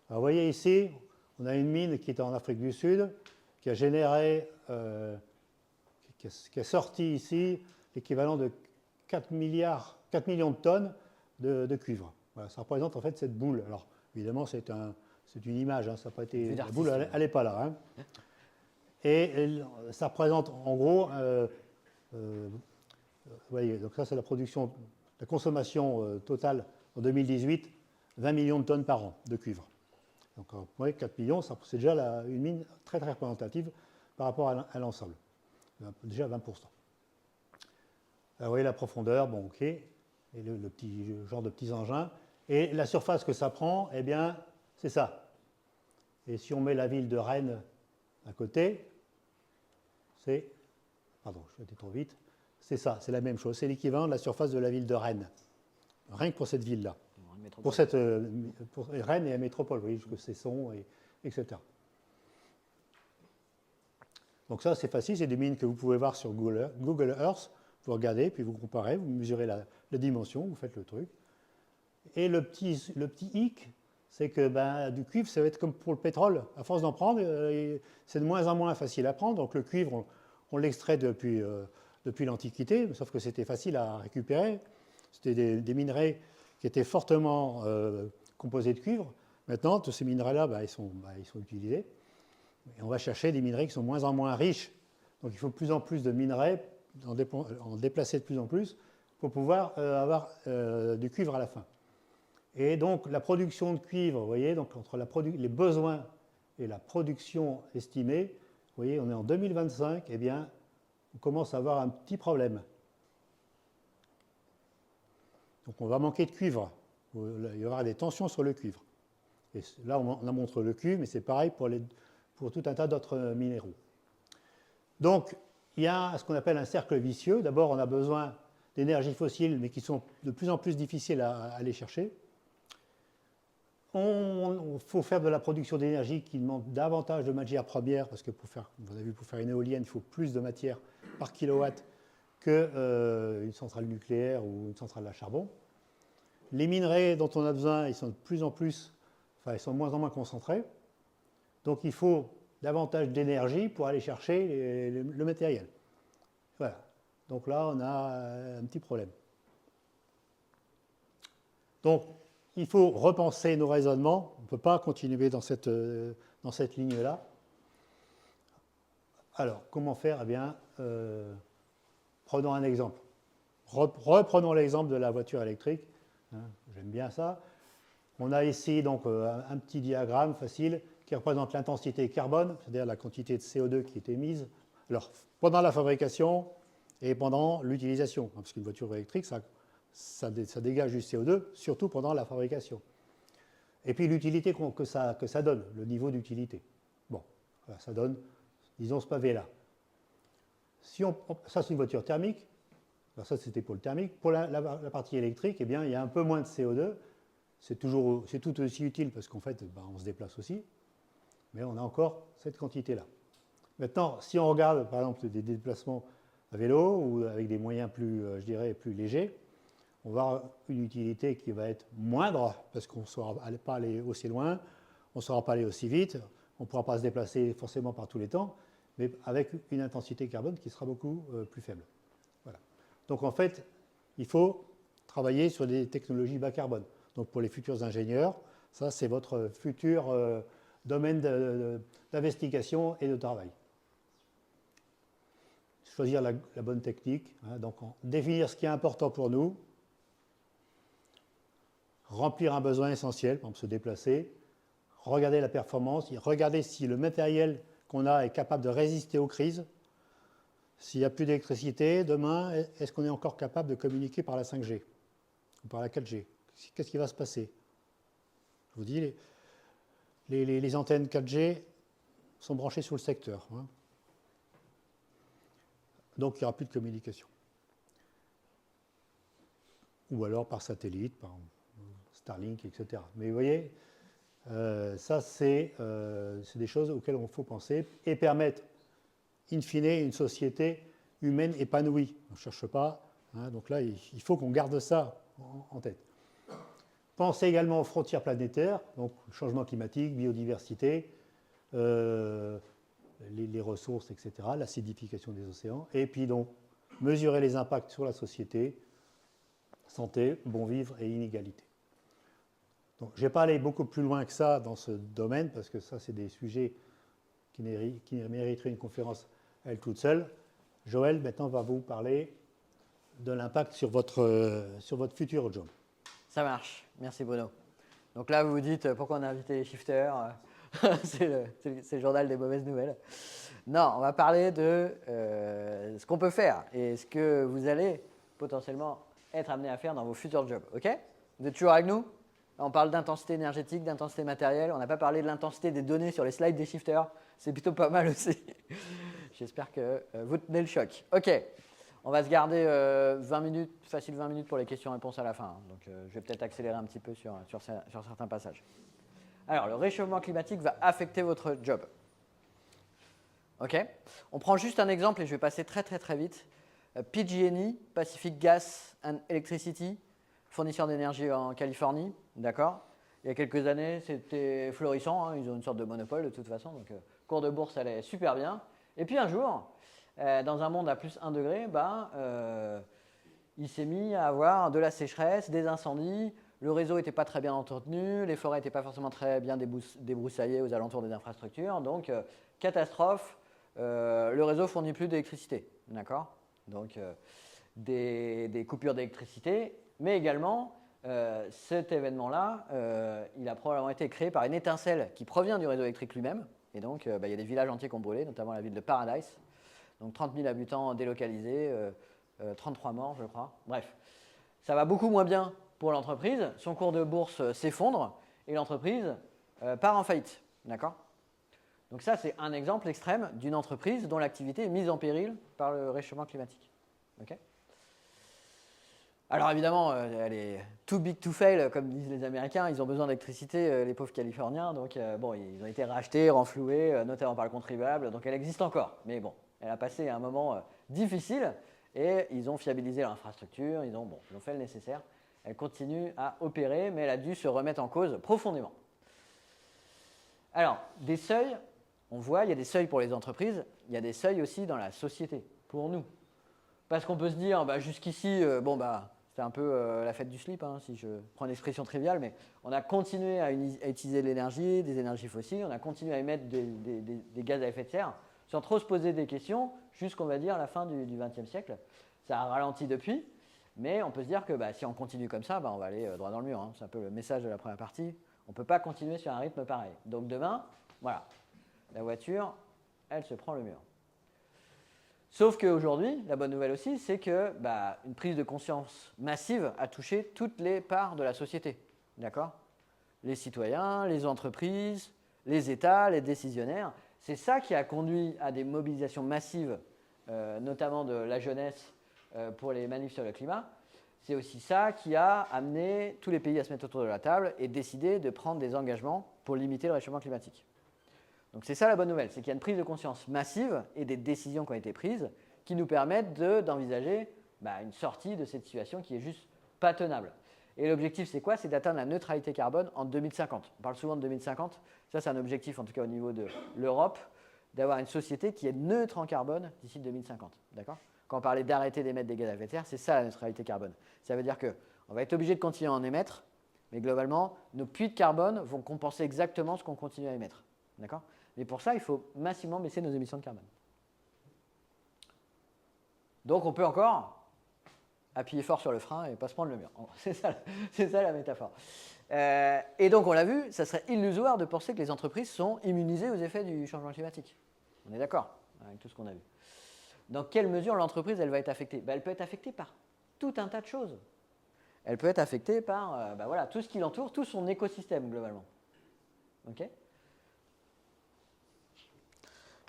Alors vous voyez ici, on a une mine qui est en Afrique du Sud, qui a généré... qui a sorti ici l'équivalent de 4 millions de tonnes de cuivre. Voilà, ça représente en fait cette boule. Alors, évidemment, c'est une image, ça n'a pas été... La boule, elle n'est pas là. Et ça représente, en gros, vous voyez, donc ça, c'est la consommation totale en 2018, 20 millions de tonnes par an de cuivre. Donc, vous voyez, 4 millions, c'est déjà une mine très, très représentative par rapport à l'ensemble. Déjà 20%. Alors, vous voyez la profondeur, bon, ok, et le petit genre de petits engins. Et la surface que ça prend, eh bien, c'est ça. Et si on met la ville de Rennes à côté, c'est... Pardon, je suis allé trop vite. C'est ça, c'est la même chose. C'est l'équivalent de la surface de la ville de Rennes. Rien que pour cette ville-là. Pour Rennes et la métropole, vous voyez, jusque Cesson, etc. Donc ça, c'est facile, c'est des mines que vous pouvez voir sur Google Earth. Vous regardez, puis vous comparez, vous mesurez la dimension, vous faites le truc. Et le petit hic, c'est que du cuivre, ça va être comme pour le pétrole. À force d'en prendre, c'est de moins en moins facile à prendre. Donc le cuivre, on l'extrait depuis l'Antiquité, sauf que c'était facile à récupérer. C'était des minerais qui étaient fortement composés de cuivre. Maintenant, tous ces minerais-là, ils sont utilisés. Et on va chercher des minerais qui sont moins en moins riches. Donc il faut de plus en plus de minerais, en déplacer de plus en plus, pour pouvoir avoir du cuivre à la fin. Et donc la production de cuivre, vous voyez, donc entre les besoins et la production estimée, vous voyez, on est en 2025, eh bien, on commence à avoir un petit problème. Donc on va manquer de cuivre. Il y aura des tensions sur le cuivre. Et là, on a montré le cuivre, mais c'est pareil pour tout un tas d'autres minéraux. Donc, il y a ce qu'on appelle un cercle vicieux. D'abord, on a besoin d'énergies fossiles, mais qui sont de plus en plus difficiles à aller chercher. Il faut faire de la production d'énergie qui demande davantage de matières premières, parce que vous avez vu, pour faire une éolienne, il faut plus de matière par kilowatt qu'une centrale nucléaire ou une centrale à charbon. Les minerais dont on a besoin, ils sont de plus en plus, ils sont de moins en moins concentrés. Donc il faut davantage d'énergie pour aller chercher le matériel. Voilà. Donc là, on a un petit problème. Donc, il faut repenser nos raisonnements. On ne peut pas continuer dans cette ligne-là. Alors, comment faire? Eh bien, prenons un exemple. Reprenons l'exemple de la voiture électrique. hein, j'aime bien ça. On a ici donc un petit diagramme facile qui représente l'intensité carbone, c'est-à-dire la quantité de CO2 qui est émise alors, pendant la fabrication et pendant l'utilisation, parce qu'une voiture électrique, ça dégage du CO2, surtout pendant la fabrication. Et puis l'utilité que ça donne, le niveau d'utilité. Bon, voilà, ça donne, disons, ce pavé-là. Ça, c'est une voiture thermique. Alors ça, c'était pour le thermique. Pour la partie électrique, eh bien, il y a un peu moins de CO2. C'est tout aussi utile parce qu'en fait, ben, on se déplace aussi. Mais on a encore cette quantité-là. Maintenant, si on regarde, par exemple, des déplacements à vélo ou avec des moyens plus, je dirais, plus légers, on va avoir une utilité qui va être moindre parce qu'on ne saura pas aller aussi loin, on ne saura pas aller aussi vite, on ne pourra pas se déplacer forcément par tous les temps, mais avec une intensité carbone qui sera beaucoup plus faible. Voilà. Donc en fait, il faut travailler sur des technologies bas carbone. Donc pour les futurs ingénieurs, ça c'est votre futur domaine d'investigation et de travail. Choisir la bonne technique, hein, donc définir ce qui est important pour nous, remplir un besoin essentiel, par exemple se déplacer, regarder la performance, regarder si le matériel qu'on a est capable de résister aux crises. S'il n'y a plus d'électricité, demain, est-ce qu'on est encore capable de communiquer par la 5G ou par la 4G? Qu'est-ce qui va se passer? Je vous dis, les antennes 4G sont branchées sur le secteur. Hein. Donc, il n'y aura plus de communication. Ou alors par satellite, par Starlink, etc. Mais vous voyez, ça, c'est des choses auxquelles il faut penser et permettre, in fine, une société humaine épanouie. On ne cherche pas. Hein, donc là, il faut qu'on garde ça en tête. Pensez également aux frontières planétaires, donc changement climatique, biodiversité, les ressources, etc., l'acidification des océans, et puis donc mesurer les impacts sur la société, santé, bon vivre et inégalité. Donc, je ne vais pas aller beaucoup plus loin que ça dans ce domaine, parce que ça, c'est des sujets qui mériteraient une conférence à elle toute seule. Joël, maintenant, va vous parler de l'impact sur votre futur job. Ça marche, merci Bruno. Donc là, vous vous dites pourquoi on a invité les shifters. C'est le journal des mauvaises nouvelles. Non, on va parler de ce qu'on peut faire et ce que vous allez potentiellement être amené à faire dans vos futurs jobs. Ok? Vous êtes toujours avec nous? On parle d'intensité énergétique, d'intensité matérielle. On n'a pas parlé de l'intensité des données sur les slides des shifters. C'est plutôt pas mal aussi. J'espère que vous tenez le choc. Ok, on va se garder 20 minutes, facile 20 minutes pour les questions-réponses à la fin. Donc je vais peut-être accélérer un petit peu sur certains passages. Alors, le réchauffement climatique va affecter votre job. Ok? On prend juste un exemple et je vais passer très vite. PG&E, Pacific Gas and Electricity, fournisseur d'énergie en Californie, d'accord? Il y a quelques années, c'était florissant, hein, ils ont une sorte de monopole de toute façon, donc cours de bourse allait super bien. Et puis un jour, dans un monde à plus 1 degré, il s'est mis à avoir de la sécheresse, des incendies, le réseau n'était pas très bien entretenu, les forêts n'étaient pas forcément très bien débroussaillées aux alentours des infrastructures, donc catastrophe, le réseau ne fournit plus d'électricité, d'accord? Donc des coupures d'électricité, mais également cet événement-là, il a probablement été créé par une étincelle qui provient du réseau électrique lui-même, et donc il y a des villages entiers qui ont brûlé, notamment la ville de Paradise, donc 30 000 habitants délocalisés, 33 morts je crois, bref. Ça va beaucoup moins bien pour l'entreprise, son cours de bourse s'effondre et l'entreprise part en faillite, d'accord? Donc ça, c'est un exemple extrême d'une entreprise dont l'activité est mise en péril par le réchauffement climatique. Okay? Alors évidemment, elle est too big to fail, comme disent les Américains, ils ont besoin d'électricité, les pauvres Californiens, donc bon, ils ont été rachetés, renfloués, notamment par le contribuable, donc elle existe encore. Mais bon, elle a passé un moment difficile et ils ont fiabilisé l'infrastructure, ils ont fait le nécessaire. Elle continue à opérer, mais elle a dû se remettre en cause profondément. Alors, des seuils, on voit, il y a des seuils pour les entreprises, il y a des seuils aussi dans la société, pour nous. Parce qu'on peut se dire, jusqu'ici, c'était un peu la fête du slip, hein, si je prends une expression triviale, mais on a continué à utiliser de l'énergie, des énergies fossiles, on a continué à émettre des gaz à effet de serre, sans trop se poser des questions, jusqu'on va dire la fin du XXe siècle. Ça a ralenti depuis. Mais on peut se dire que si on continue comme ça, on va aller droit dans le mur. Hein. C'est un peu le message de la première partie. On ne peut pas continuer sur un rythme pareil. Donc demain, voilà, la voiture, elle se prend le mur. Sauf qu'aujourd'hui, la bonne nouvelle aussi, c'est que une prise de conscience massive a touché toutes les parts de la société. D'accord ? Les citoyens, les entreprises, les États, les décisionnaires. C'est ça qui a conduit à des mobilisations massives, notamment de la jeunesse pour les manifs sur le climat. C'est aussi ça qui a amené tous les pays à se mettre autour de la table et décider de prendre des engagements pour limiter le réchauffement climatique. Donc c'est ça la bonne nouvelle, c'est qu'il y a une prise de conscience massive et des décisions qui ont été prises qui nous permettent d'envisager une sortie de cette situation qui est juste pas tenable. Et l'objectif c'est quoi? C'est d'atteindre la neutralité carbone en 2050. On parle souvent de 2050, ça c'est un objectif en tout cas au niveau de l'Europe, d'avoir une société qui est neutre en carbone d'ici 2050. D'accord? Quand on parlait d'arrêter d'émettre des gaz à effet de serre, c'est ça la neutralité carbone. Ça veut dire qu'on va être obligé de continuer à en émettre, mais globalement, nos puits de carbone vont compenser exactement ce qu'on continue à émettre. D'accord? Mais pour ça, il faut massivement baisser nos émissions de carbone. Donc on peut encore appuyer fort sur le frein et pas se prendre le mur. C'est ça la métaphore. Et donc on l'a vu, ça serait illusoire de penser que les entreprises sont immunisées aux effets du changement climatique. On est d'accord avec tout ce qu'on a vu. Dans quelle mesure l'entreprise elle va être affectée? Elle peut être affectée par tout un tas de choses. Elle peut être affectée par tout ce qui l'entoure, tout son écosystème globalement. Ok?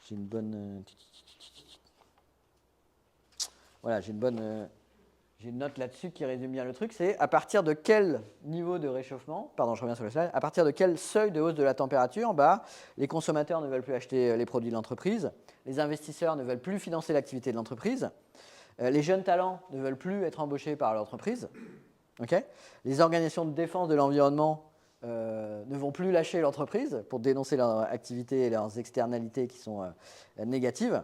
J'ai une bonne. Voilà, j'ai une note là-dessus qui résume bien le truc. C'est à partir de quel niveau de réchauffement, pardon, je reviens sur le slide, à partir de quel seuil de hausse de la température, les consommateurs ne veulent plus acheter les produits de l'entreprise, les investisseurs ne veulent plus financer l'activité de l'entreprise, les jeunes talents ne veulent plus être embauchés par l'entreprise, okay, les organisations de défense de l'environnement ne vont plus lâcher l'entreprise pour dénoncer leur activité et leurs externalités qui sont négatives.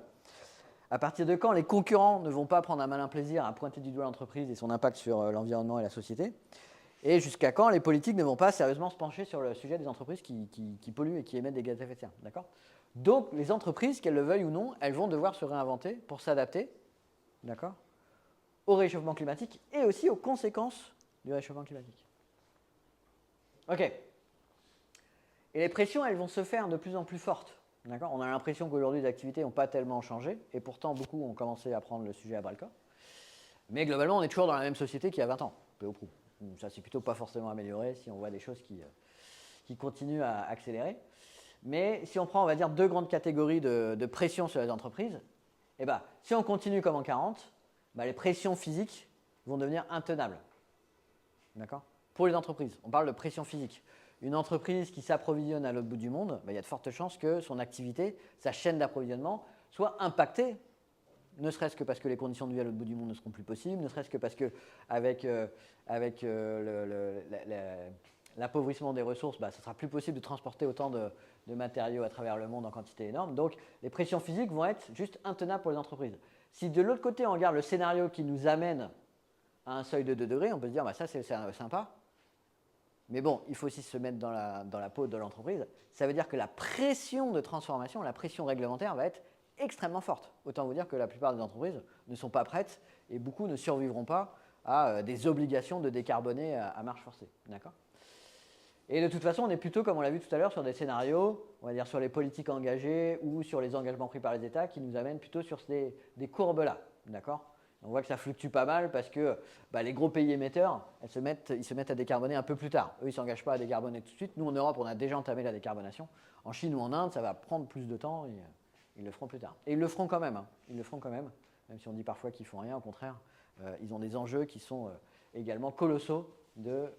À partir de quand les concurrents ne vont pas prendre un malin plaisir à pointer du doigt l'entreprise et son impact sur l'environnement et la société? Et jusqu'à quand les politiques ne vont pas sérieusement se pencher sur le sujet des entreprises qui polluent et qui émettent des gaz à effet de serre? D'accord? Donc les entreprises, qu'elles le veuillent ou non, elles vont devoir se réinventer pour s'adapter, d'accord, au réchauffement climatique et aussi aux conséquences du réchauffement climatique. Ok. Et les pressions, elles vont se faire de plus en plus fortes. D'accord? On a l'impression qu'aujourd'hui, les activités n'ont pas tellement changé, et pourtant, beaucoup ont commencé à prendre le sujet à bras-le-corps. Mais globalement, on est toujours dans la même société qu'il y a 20 ans, peu ou prou. Ça s'est plutôt pas forcément amélioré si on voit des choses qui continuent à accélérer. Mais si on prend, on va dire, deux grandes catégories de pression sur les entreprises, si on continue comme en 40, les pressions physiques vont devenir intenables. D'accord? Pour les entreprises, on parle de pression physique. Une entreprise qui s'approvisionne à l'autre bout du monde, il y a de fortes chances que son activité, sa chaîne d'approvisionnement, soit impactée, ne serait-ce que parce que les conditions de vie à l'autre bout du monde ne seront plus possibles, ne serait-ce que parce qu'avec l'appauvrissement des ressources, ce ne sera plus possible de transporter autant de matériaux à travers le monde en quantité énorme. Donc les pressions physiques vont être juste intenables pour les entreprises. Si de l'autre côté, on regarde le scénario qui nous amène à un seuil de 2 degrés, on peut se dire ça c'est sympa. Mais bon, il faut aussi se mettre dans la peau de l'entreprise. Ça veut dire que la pression de transformation, la pression réglementaire va être extrêmement forte. Autant vous dire que la plupart des entreprises ne sont pas prêtes et beaucoup ne survivront pas à des obligations de décarboner à marche forcée. D'accord ? Et de toute façon, on est plutôt, comme on l'a vu tout à l'heure, sur des scénarios, on va dire sur les politiques engagées ou sur les engagements pris par les États qui nous amènent plutôt sur des courbes-là. D'accord ? On voit que ça fluctue pas mal parce que les gros pays émetteurs, ils se mettent à décarboner un peu plus tard. Eux, ils ne s'engagent pas à décarboner tout de suite. Nous, en Europe, on a déjà entamé la décarbonation. En Chine ou en Inde, ça va prendre plus de temps et ils le feront plus tard. Et ils le feront quand même. Ils le feront quand même si on dit parfois qu'ils ne font rien. Au contraire, ils ont des enjeux qui sont également colossaux de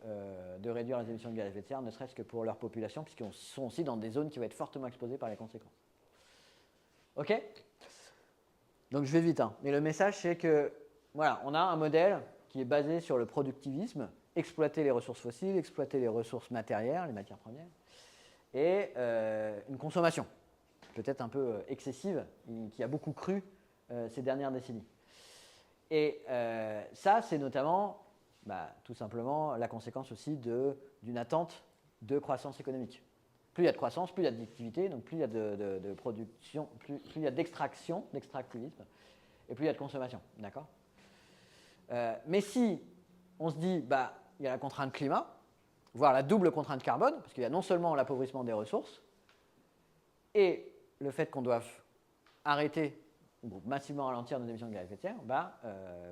réduire les émissions de gaz à effet de serre, ne serait-ce que pour leur population, puisqu'ils sont aussi dans des zones qui vont être fortement exposées par les conséquences. OK ? Donc je vais vite, mais le message c'est que voilà, on a un modèle qui est basé sur le productivisme, exploiter les ressources fossiles, exploiter les ressources matérielles, les matières premières, et une consommation peut-être un peu excessive, qui a beaucoup cru ces dernières décennies. Et ça, c'est notamment tout simplement la conséquence aussi d'une attente de croissance économique. Plus il y a de croissance, plus il y a d'activité, donc plus il y a de production, plus il y a d'extraction, d'extractivisme, et plus il y a de consommation. D'accord ? Mais si on se dit, bah, il y a la contrainte climat, voire la double contrainte carbone, parce qu'il y a non seulement l'appauvrissement des ressources, et le fait qu'on doive arrêter ou massivement ralentir nos émissions de gaz à effet de serre, bah,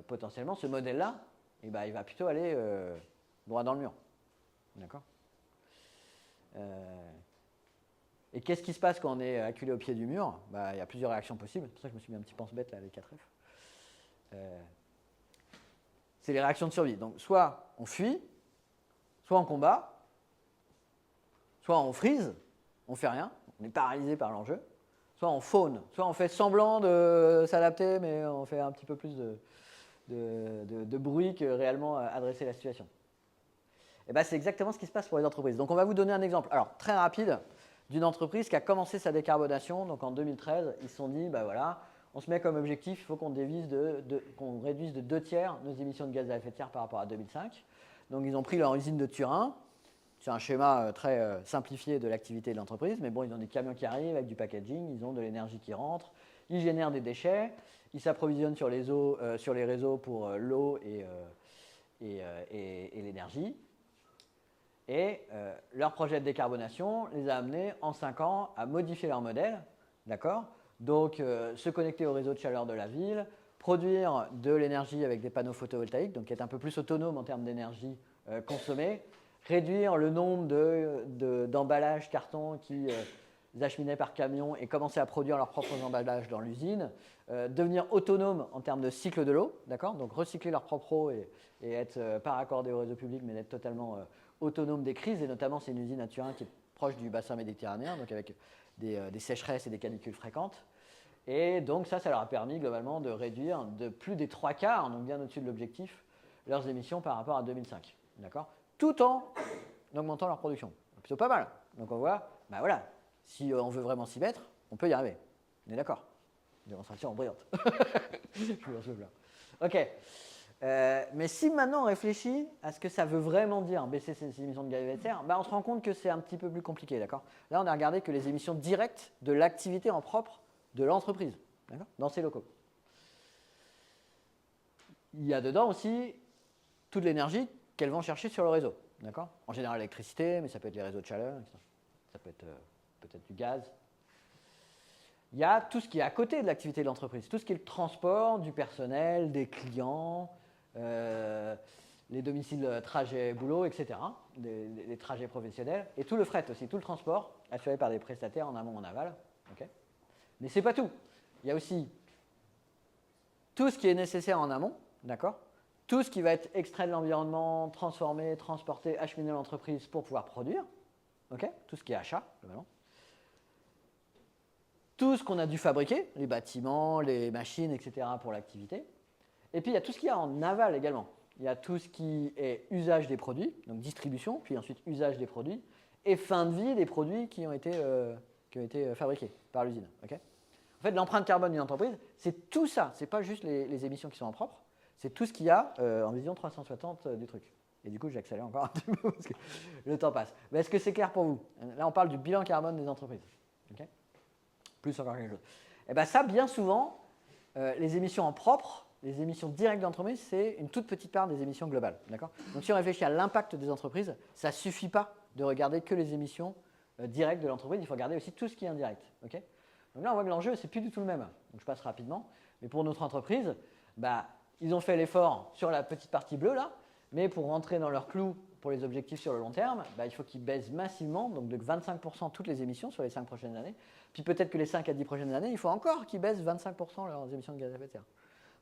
potentiellement, ce modèle-là, il va plutôt aller droit dans le mur. D'accord ? Et qu'est-ce qui se passe quand on est acculé au pied du mur ? Bah, il y a plusieurs réactions possibles. C'est pour ça que je me suis mis un petit pense-bête là, avec 4F. C'est les réactions de survie. Donc, soit on fuit, soit on combat, soit on freeze, on fait rien, on est paralysé par l'enjeu, soit on faune, soit on fait semblant de s'adapter, mais on fait un petit peu plus de bruit que réellement adresser la situation. Et ben, c'est exactement ce qui se passe pour les entreprises. Donc on va vous donner un exemple, alors très rapide, d'une entreprise qui a commencé sa décarbonation. Donc en 2013, ils se sont dit, bah voilà, on se met comme objectif, il faut qu'on réduise de 2 tiers nos émissions de gaz à effet de serre par rapport à 2005. Donc ils ont pris leur usine de Turin. C'est un schéma très simplifié de l'activité de l'entreprise, mais bon, ils ont des camions qui arrivent avec du packaging, ils ont de l'énergie qui rentre, ils génèrent des déchets, ils s'approvisionnent sur les réseaux pour l'eau et l'énergie. Et leur projet de décarbonation les a amenés en 5 ans à modifier leur modèle, d'accord ? Donc se connecter au réseau de chaleur de la ville, produire de l'énergie avec des panneaux photovoltaïques, donc être un peu plus autonome en termes d'énergie consommée, réduire le nombre d'emballages carton qu'ils achemiнаient par camion et commencer à produire leurs propres emballages dans l'usine, devenir autonome en termes de cycle de l'eau, d'accord ? Donc recycler leur propre eau et être pas raccordé au réseau public, mais d'être totalement autonome des crises, et notamment c'est une usine à Turin qui est proche du bassin méditerranéen, donc avec des sécheresses et des canicules fréquentes. Et donc ça leur a permis globalement de réduire de plus des 3/4, donc bien au-dessus de l'objectif, leurs émissions par rapport à 2005, d'accord ? Tout en augmentant leur production. C'est plutôt pas mal. Donc on voit, bah voilà, si on veut vraiment s'y mettre, on peut y arriver. On est d'accord ? Démonstration brillante. Je vous lance le plat. Ok. Mais si maintenant on réfléchit à ce que ça veut vraiment dire baisser ses émissions de gaz à effet de serre, bah on se rend compte que c'est un petit peu plus compliqué, d'accord ? Là, on a regardé que les émissions directes de l'activité en propre de l'entreprise, d'accord ? Dans ses locaux. Il y a dedans aussi toute l'énergie qu'elles vont chercher sur le réseau, d'accord ? En général, l'électricité, mais ça peut être les réseaux de chaleur, etc. Ça peut être peut-être du gaz. Il y a tout ce qui est à côté de l'activité de l'entreprise, tout ce qui est le transport du personnel, des clients, les domiciles trajets boulot, etc., les trajets professionnels, et tout le fret aussi, tout le transport assuré par des prestataires en amont, en aval. Okay. Mais ce n'est pas tout. Il y a aussi tout ce qui est nécessaire en amont, d'accord ? Tout ce qui va être extrait de l'environnement, transformé, transporté, acheminé à l'entreprise pour pouvoir produire, okay ? Tout ce qui est achat, globalement. Tout ce qu'on a dû fabriquer, les bâtiments, les machines, etc. pour l'activité. Et puis il y a tout ce qu'il y a en aval également. Il y a tout ce qui est usage des produits, donc distribution, puis ensuite usage des produits, et fin de vie des produits qui ont été fabriqués par l'usine. Okay ? En fait, l'empreinte carbone d'une entreprise, c'est tout ça. Ce n'est pas juste les émissions qui sont en propre, c'est tout ce qu'il y a en vision 360 du truc. Et du coup, j'accélère encore un petit peu parce que le temps passe. Mais est-ce que c'est clair pour vous ? Là, on parle du bilan carbone des entreprises. Okay ? Plus encore quelque chose. Et bien ça, bien souvent, les émissions en propre, les émissions directes d'entreprise, c'est une toute petite part des émissions globales. D'accord ? Donc si on réfléchit à l'impact des entreprises, ça ne suffit pas de regarder que les émissions directes de l'entreprise, il faut regarder aussi tout ce qui est indirect. Okay ? Donc là, on voit que l'enjeu, c'est plus du tout le même. Donc je passe rapidement. Mais pour notre entreprise, bah, ils ont fait l'effort sur la petite partie bleue, là, mais pour rentrer dans leur clou pour les objectifs sur le long terme, bah, il faut qu'ils baissent massivement, donc de 25% toutes les émissions sur les 5 prochaines années. Puis peut-être que les 5 à 10 prochaines années, il faut encore qu'ils baissent 25% leurs émissions de gaz à effet de serre.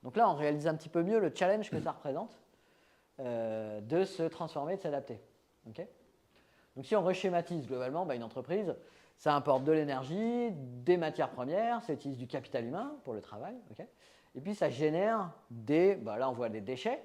Donc là, on réalise un petit peu mieux le challenge que ça représente de se transformer, de s'adapter. Okay ? Donc si on reschématise globalement, bah, une entreprise, ça importe de l'énergie, des matières premières, ça utilise du capital humain pour le travail, okay ? Et puis ça génère là on voit des déchets.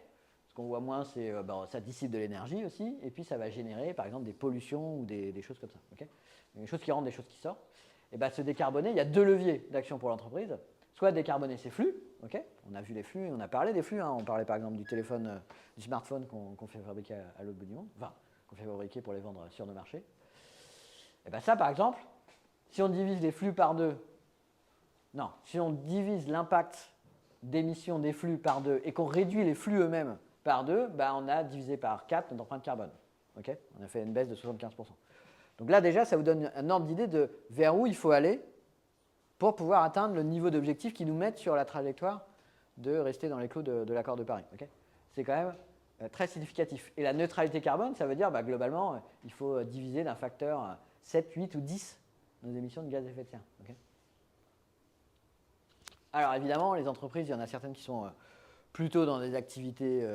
Ce qu'on voit moins, c'est ça dissipe de l'énergie aussi, et puis ça va générer par exemple des pollutions ou des choses comme ça. Okay ? Des choses qui rentrent, des choses qui sortent. Et se décarboner, il y a 2 leviers d'action pour l'entreprise. Soit décarboner ses flux, okay ? On a vu les flux, on a parlé des flux, hein. On parlait par exemple du téléphone, du smartphone qu'on fait fabriquer à l'autre bout du monde, enfin qu'on fait fabriquer pour les vendre sur nos marchés. Et ça par exemple, si on divise les flux par 2, si on divise l'impact d'émission des flux par 2 et qu'on réduit les flux eux-mêmes par 2, bah, on a divisé par 4 notre empreinte carbone. Okay, on a fait une baisse de 75%. Donc là, déjà, ça vous donne un ordre d'idée de vers où il faut aller pour pouvoir atteindre le niveau d'objectif qui nous met sur la trajectoire de rester dans les clous de l'accord de Paris. Okay, c'est quand même très significatif. Et la neutralité carbone, ça veut dire, bah, globalement, il faut diviser d'un facteur 7, 8 ou 10 nos émissions de gaz à effet de serre. Okay, alors évidemment, les entreprises, il y en a certaines qui sont plutôt dans des activités,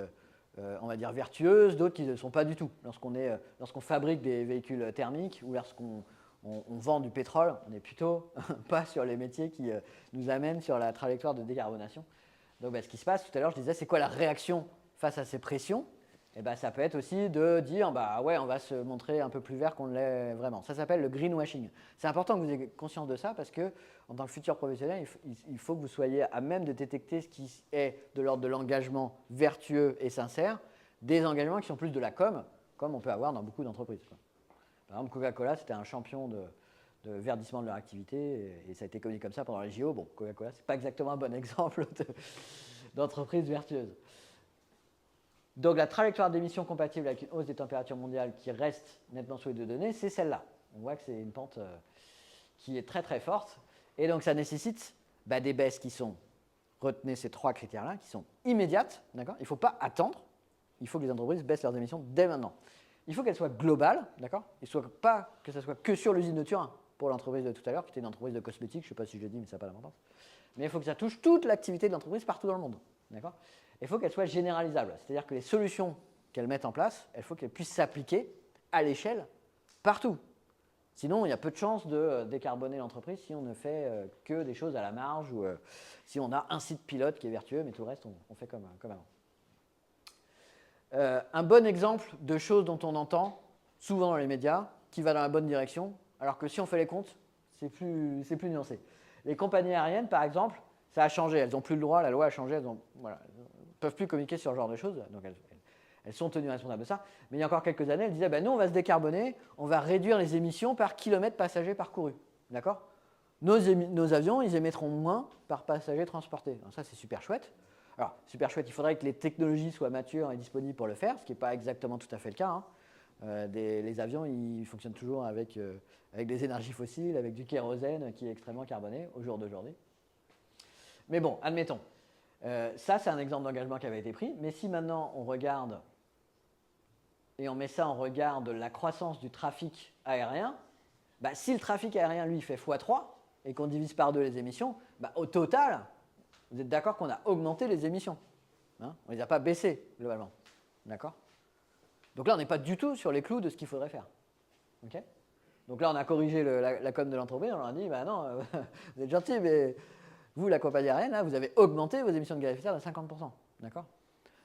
on va dire, vertueuses, d'autres qui ne le sont pas du tout. Lorsqu'on fabrique des véhicules thermiques ou lorsqu'on vend du pétrole, on n'est plutôt pas sur les métiers qui nous amènent sur la trajectoire de décarbonation. Donc bah, ce qui se passe, tout à l'heure, je disais, c'est quoi la réaction face à ces pressions? Et bah, ça peut être aussi de dire, bah, ouais, on va se montrer un peu plus vert qu'on ne l'est vraiment. Ça s'appelle le greenwashing. C'est important que vous ayez conscience de ça parce que, en tant que futur professionnel, il faut que vous soyez à même de détecter ce qui est de l'ordre de l'engagement vertueux et sincère, des engagements qui sont plus de la com, comme on peut avoir dans beaucoup d'entreprises. Par exemple, Coca-Cola, c'était un champion de verdissement de leur activité et ça a été connu comme ça pendant les JO. Bon, Coca-Cola, ce n'est pas exactement un bon exemple d'entreprise vertueuse. Donc la trajectoire d'émission compatible avec une hausse des températures mondiales qui reste nettement sous les 2 degrés, c'est celle-là. On voit que c'est une pente qui est très très forte. Et donc ça nécessite des baisses qui sont, retenez ces 3 critères-là, qui sont immédiates. D'accord ? Il ne faut pas attendre. Il faut que les entreprises baissent leurs émissions dès maintenant. Il faut qu'elles soient globales. D'accord ? Il ne faut pas que ça soit que sur l'usine de Turin, pour l'entreprise de tout à l'heure, qui était une entreprise de cosmétiques. Je ne sais pas si je l'ai dit, mais ça n'a pas d'importance. Mais il faut que ça touche toute l'activité de l'entreprise partout dans le monde. D'accord ? Il faut qu'elles soient généralisables. C'est-à-dire que les solutions qu'elles mettent en place, il faut qu'elles puissent s'appliquer à l'échelle partout. Sinon, il y a peu de chances de décarboner l'entreprise si on ne fait que des choses à la marge ou si on a un site pilote qui est vertueux, mais tout le reste, on fait comme avant. Un bon exemple de choses dont on entend souvent dans les médias qui va dans la bonne direction, alors que si on fait les comptes, c'est plus nuancé. Les compagnies aériennes, par exemple, ça a changé. Elles n'ont plus le droit, la loi a changé, elles ne peuvent plus communiquer sur ce genre de choses. Donc elles sont tenues responsables de ça. Mais il y a encore quelques années, elles disaient nous, on va se décarboner, on va réduire les émissions par kilomètre passager parcouru. D'accord ? Nos avions, ils émettront moins par passager transporté. Alors ça, c'est super chouette. Alors, super chouette, il faudrait que les technologies soient matures et disponibles pour le faire, ce qui n'est pas exactement tout à fait le cas. Les avions, ils fonctionnent toujours avec des énergies fossiles, avec du kérosène qui est extrêmement carboné au jour d'aujourd'hui. Mais bon, admettons. Ça, c'est un exemple d'engagement qui avait été pris. Mais si maintenant on regarde et on met ça en regard de la croissance du trafic aérien, si le trafic aérien, lui, fait x3 et qu'on divise par 2 les émissions, au total, vous êtes d'accord qu'on a augmenté les émissions. On ne les a pas baissées, globalement. D'accord ? Donc là, on n'est pas du tout sur les clous de ce qu'il faudrait faire. Okay ? Donc là, on a corrigé la com de l'entreprise, on leur a dit, non, vous êtes gentils, mais vous, la compagnie aérienne, là, vous avez augmenté vos émissions de gaz à effet de serre de 50%. D'accord ?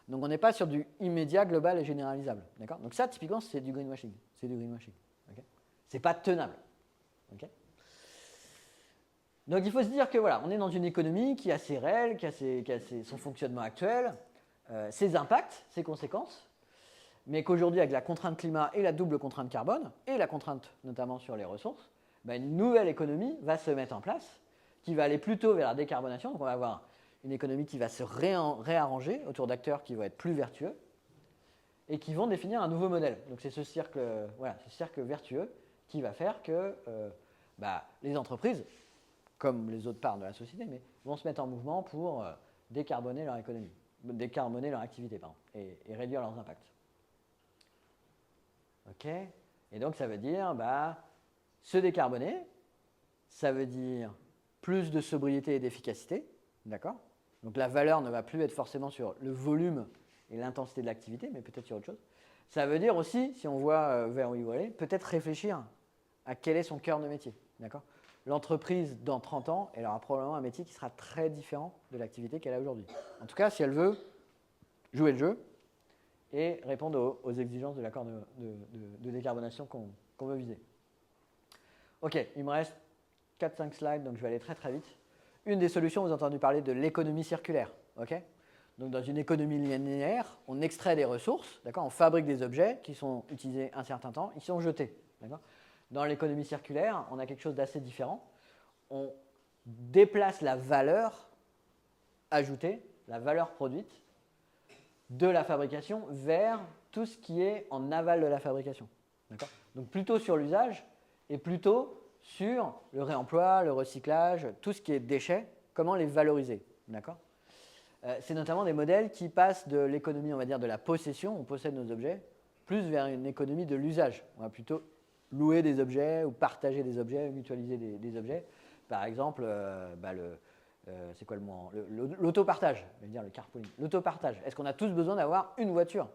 Donc on n'est pas sur du immédiat, global et généralisable. D'accord ? Donc ça, typiquement, c'est du greenwashing. C'est du greenwashing. Okay ? C'est pas tenable. Okay ? Donc il faut se dire que voilà, on est dans une économie qui a ses règles, qui a son fonctionnement actuel, ses impacts, ses conséquences, mais qu'aujourd'hui, avec la contrainte climat et la double contrainte carbone, et la contrainte notamment sur les ressources, une nouvelle économie va se mettre en place, qui va aller plutôt vers la décarbonation. Donc on va avoir une économie qui va se réarranger autour d'acteurs qui vont être plus vertueux et qui vont définir un nouveau modèle. Donc c'est ce cercle vertueux qui va faire que les entreprises, comme les autres parts de la société, mais vont se mettre en mouvement pour décarboner leur économie, décarboner leur activité, et réduire leurs impacts. Ok ? Et donc ça veut dire se décarboner, ça veut dire plus de sobriété et d'efficacité, d'accord ? Donc la valeur ne va plus être forcément sur le volume et l'intensité de l'activité, mais peut-être sur autre chose. Ça veut dire aussi, si on voit vers où il va aller, peut-être réfléchir à quel est son cœur de métier, d'accord ? L'entreprise, dans 30 ans, elle aura probablement un métier qui sera très différent de l'activité qu'elle a aujourd'hui. En tout cas, si elle veut jouer le jeu et répondre aux exigences de l'accord de décarbonation qu'on veut viser. Ok, il me reste 4-5 slides, donc je vais aller très très vite. Une des solutions, vous avez entendu parler de l'économie circulaire. Okay ? Donc dans une économie linéaire, on extrait des ressources, d'accord ? On fabrique des objets qui sont utilisés un certain temps, ils sont jetés. D'accord ? Dans l'économie circulaire, on a quelque chose d'assez différent. On déplace la valeur ajoutée, la valeur produite de la fabrication vers tout ce qui est en aval de la fabrication. D'accord ? Donc plutôt sur l'usage et plutôt sur le réemploi, le recyclage, tout ce qui est déchets, comment les valoriser. D'accord ? C'est notamment des modèles qui passent de l'économie, on va dire, de la possession, on possède nos objets, plus vers une économie de l'usage. On va plutôt louer des objets ou partager des objets, mutualiser des objets. Par exemple, c'est quoi le mot ? L'autopartage, je veux dire le carpooling. L'autopartage. Est-ce qu'on a tous besoin d'avoir une voiture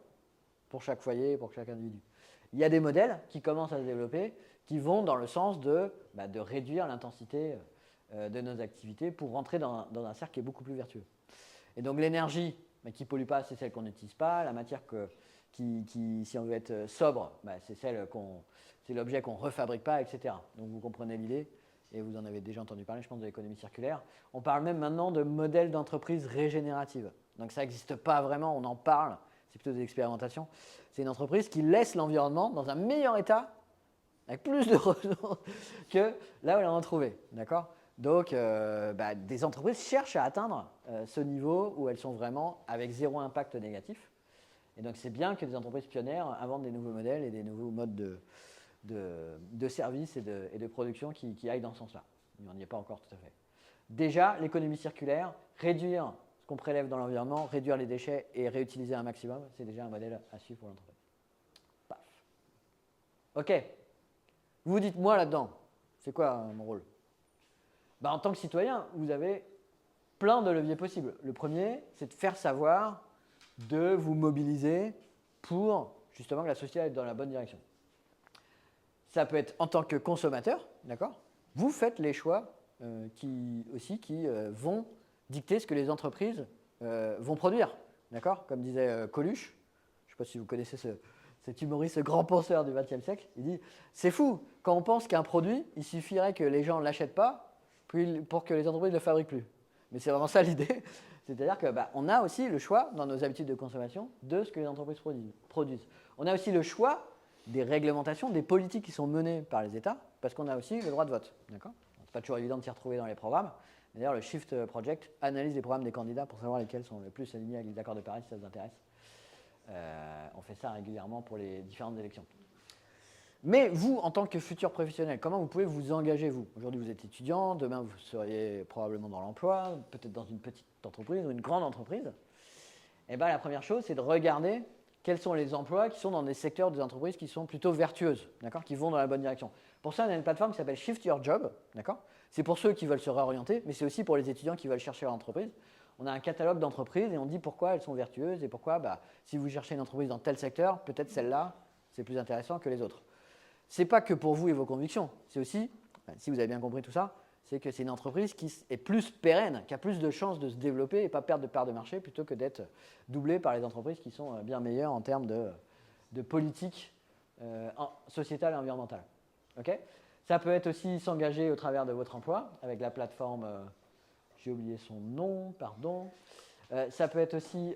pour chaque foyer, pour chaque individu ? Il y a des modèles qui commencent à se développer qui vont dans le sens de réduire l'intensité de nos activités pour rentrer dans un cercle qui est beaucoup plus vertueux. Et donc l'énergie qui ne pollue pas, c'est celle qu'on n'utilise pas. La matière qui, si on veut être sobre, c'est l'objet qu'on ne refabrique pas, etc. Donc vous comprenez l'idée, et vous en avez déjà entendu parler, je pense, de l'économie circulaire. On parle même maintenant de modèles d'entreprise régénératives. Donc ça n'existe pas vraiment, on en parle, c'est plutôt des expérimentations. C'est une entreprise qui laisse l'environnement dans un meilleur état, avec plus de ressources que là où elle en a trouvé. D'accord ? Donc, des entreprises cherchent à atteindre ce niveau où elles sont vraiment avec zéro impact négatif. Et donc, c'est bien que des entreprises pionnières inventent des nouveaux modèles et des nouveaux modes de services et de production qui aillent dans ce sens-là. Mais on n'y est pas encore tout à fait. Déjà, l'économie circulaire, réduire ce qu'on prélève dans l'environnement, réduire les déchets et réutiliser un maximum, c'est déjà un modèle à suivre pour l'entreprise. Paf. OK. Vous dites moi là-dedans, c'est quoi mon rôle ? En tant que citoyen, vous avez plein de leviers possibles. Le premier, c'est de faire savoir, de vous mobiliser pour justement que la société aille dans la bonne direction. Ça peut être en tant que consommateur, d'accord ? Vous faites les choix qui vont dicter ce que les entreprises vont produire, d'accord ? Comme disait Coluche, je ne sais pas si vous connaissez cet humoriste, ce grand penseur du XXe siècle, il dit « C'est fou, quand on pense qu'un produit, il suffirait que les gens ne l'achètent pas pour que les entreprises ne le fabriquent plus. » Mais c'est vraiment ça l'idée. C'est-à-dire qu'on a aussi le choix, dans nos habitudes de consommation, de ce que les entreprises produisent. On a aussi le choix des réglementations, des politiques qui sont menées par les États, parce qu'on a aussi le droit de vote. D'accord ? C'est pas toujours évident de s'y retrouver dans les programmes. D'ailleurs, le Shift Project analyse les programmes des candidats pour savoir lesquels sont le plus alignés avec les accords de Paris, si ça vous intéresse. On fait ça régulièrement pour les différentes élections. Mais vous, en tant que futur professionnel, comment vous pouvez vous engager, vous ? Aujourd'hui, vous êtes étudiant, demain, vous seriez probablement dans l'emploi, peut-être dans une petite entreprise ou une grande entreprise. Et la première chose, c'est de regarder quels sont les emplois qui sont dans des secteurs des entreprises qui sont plutôt vertueuses, d'accord, qui vont dans la bonne direction. Pour ça, on a une plateforme qui s'appelle Shift Your Job, d'accord. C'est pour ceux qui veulent se réorienter, mais c'est aussi pour les étudiants qui veulent chercher leur entreprise. On a un catalogue d'entreprises et on dit pourquoi elles sont vertueuses et pourquoi, si vous cherchez une entreprise dans tel secteur, peut-être celle-là, c'est plus intéressant que les autres. Ce n'est pas que pour vous et vos convictions, c'est aussi, si vous avez bien compris tout ça, c'est que c'est une entreprise qui est plus pérenne, qui a plus de chances de se développer et pas perdre de part de marché plutôt que d'être doublée par les entreprises qui sont bien meilleures en termes de politique sociétale et environnementale. Okay ? Ça peut être aussi s'engager au travers de votre emploi avec la plateforme, j'ai oublié son nom, pardon. Ça peut être aussi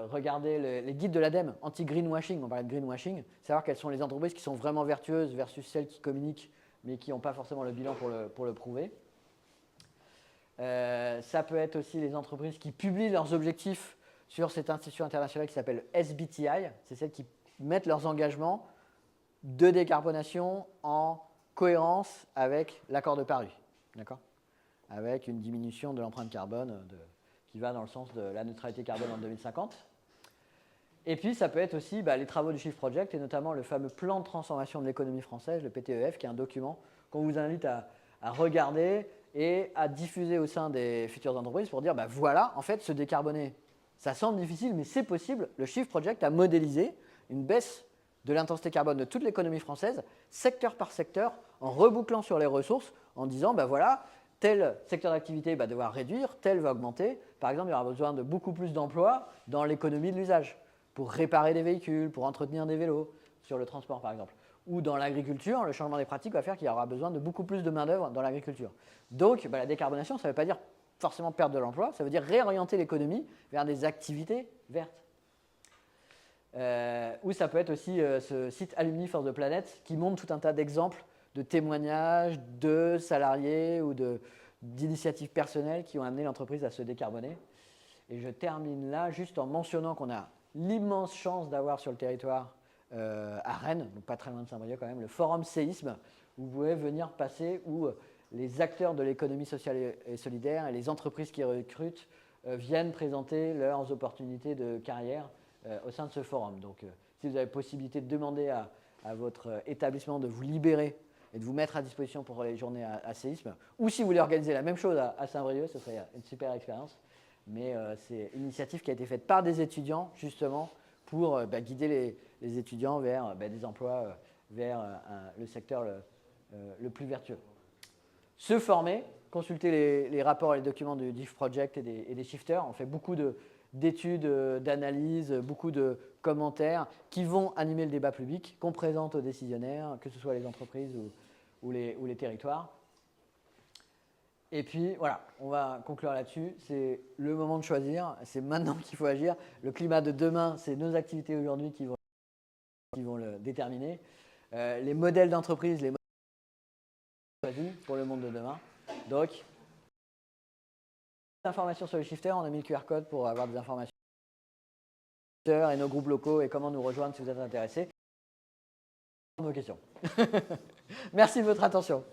regarder les guides de l'ADEME, anti-greenwashing, on parlait de greenwashing, savoir quelles sont les entreprises qui sont vraiment vertueuses versus celles qui communiquent mais qui n'ont pas forcément le bilan pour le prouver. Ça peut être aussi les entreprises qui publient leurs objectifs sur cette institution internationale qui s'appelle SBTI, c'est celles qui mettent leurs engagements de décarbonation en cohérence avec l'accord de Paris, d'accord ? Avec une diminution de l'empreinte carbone qui va dans le sens de la neutralité carbone en 2050. Et puis, ça peut être aussi les travaux du Shift Project, et notamment le fameux plan de transformation de l'économie française, le PTEF, qui est un document qu'on vous invite à regarder et à diffuser au sein des futures entreprises pour dire, voilà, en fait, se décarboner, ça semble difficile, mais c'est possible. Le Shift Project a modélisé une baisse de l'intensité carbone de toute l'économie française, secteur par secteur, en rebouclant sur les ressources, en disant, voilà, tel secteur d'activité va devoir réduire, tel va augmenter. Par exemple, il y aura besoin de beaucoup plus d'emplois dans l'économie de l'usage, pour réparer des véhicules, pour entretenir des vélos, sur le transport par exemple. Ou dans l'agriculture, le changement des pratiques va faire qu'il y aura besoin de beaucoup plus de main-d'œuvre dans l'agriculture. Donc, la décarbonation, ça ne veut pas dire forcément perdre de l'emploi, ça veut dire réorienter l'économie vers des activités vertes. Ou ça peut être aussi ce site Alumni for the Planet qui montre tout un tas d'exemples de témoignages de salariés ou d'initiatives personnelles qui ont amené l'entreprise à se décarboner. Et je termine là juste en mentionnant qu'on a l'immense chance d'avoir sur le territoire à Rennes, donc pas très loin de Saint-Brieuc quand même, le forum séisme, où vous pouvez venir passer, où les acteurs de l'économie sociale et solidaire et les entreprises qui recrutent viennent présenter leurs opportunités de carrière au sein de ce forum. Donc si vous avez possibilité de demander à votre établissement de vous libérer et de vous mettre à disposition pour les journées à séisme, ou si vous voulez organiser la même chose à Saint-Brieuc, ce serait une super expérience. Mais c'est une initiative qui a été faite par des étudiants, justement, pour guider les étudiants vers des emplois, vers le secteur le plus vertueux. Se former, consulter les rapports et les documents du DIF Project et des shifters. On fait beaucoup d'études, d'analyses, beaucoup de commentaires qui vont animer le débat public, qu'on présente aux décisionnaires, que ce soit les entreprises ou les territoires. Et puis voilà, on va conclure là-dessus. C'est le moment de choisir, c'est maintenant qu'il faut agir. Le climat de demain, c'est nos activités aujourd'hui qui vont le déterminer. Les modèles d'entreprise, les modèles choisis pour le monde de demain. Donc, informations sur le shifter, on a mis le QR code pour avoir des informations sur le shifter et nos groupes locaux et comment nous rejoindre si vous êtes intéressés. Vos questions. Merci de votre attention.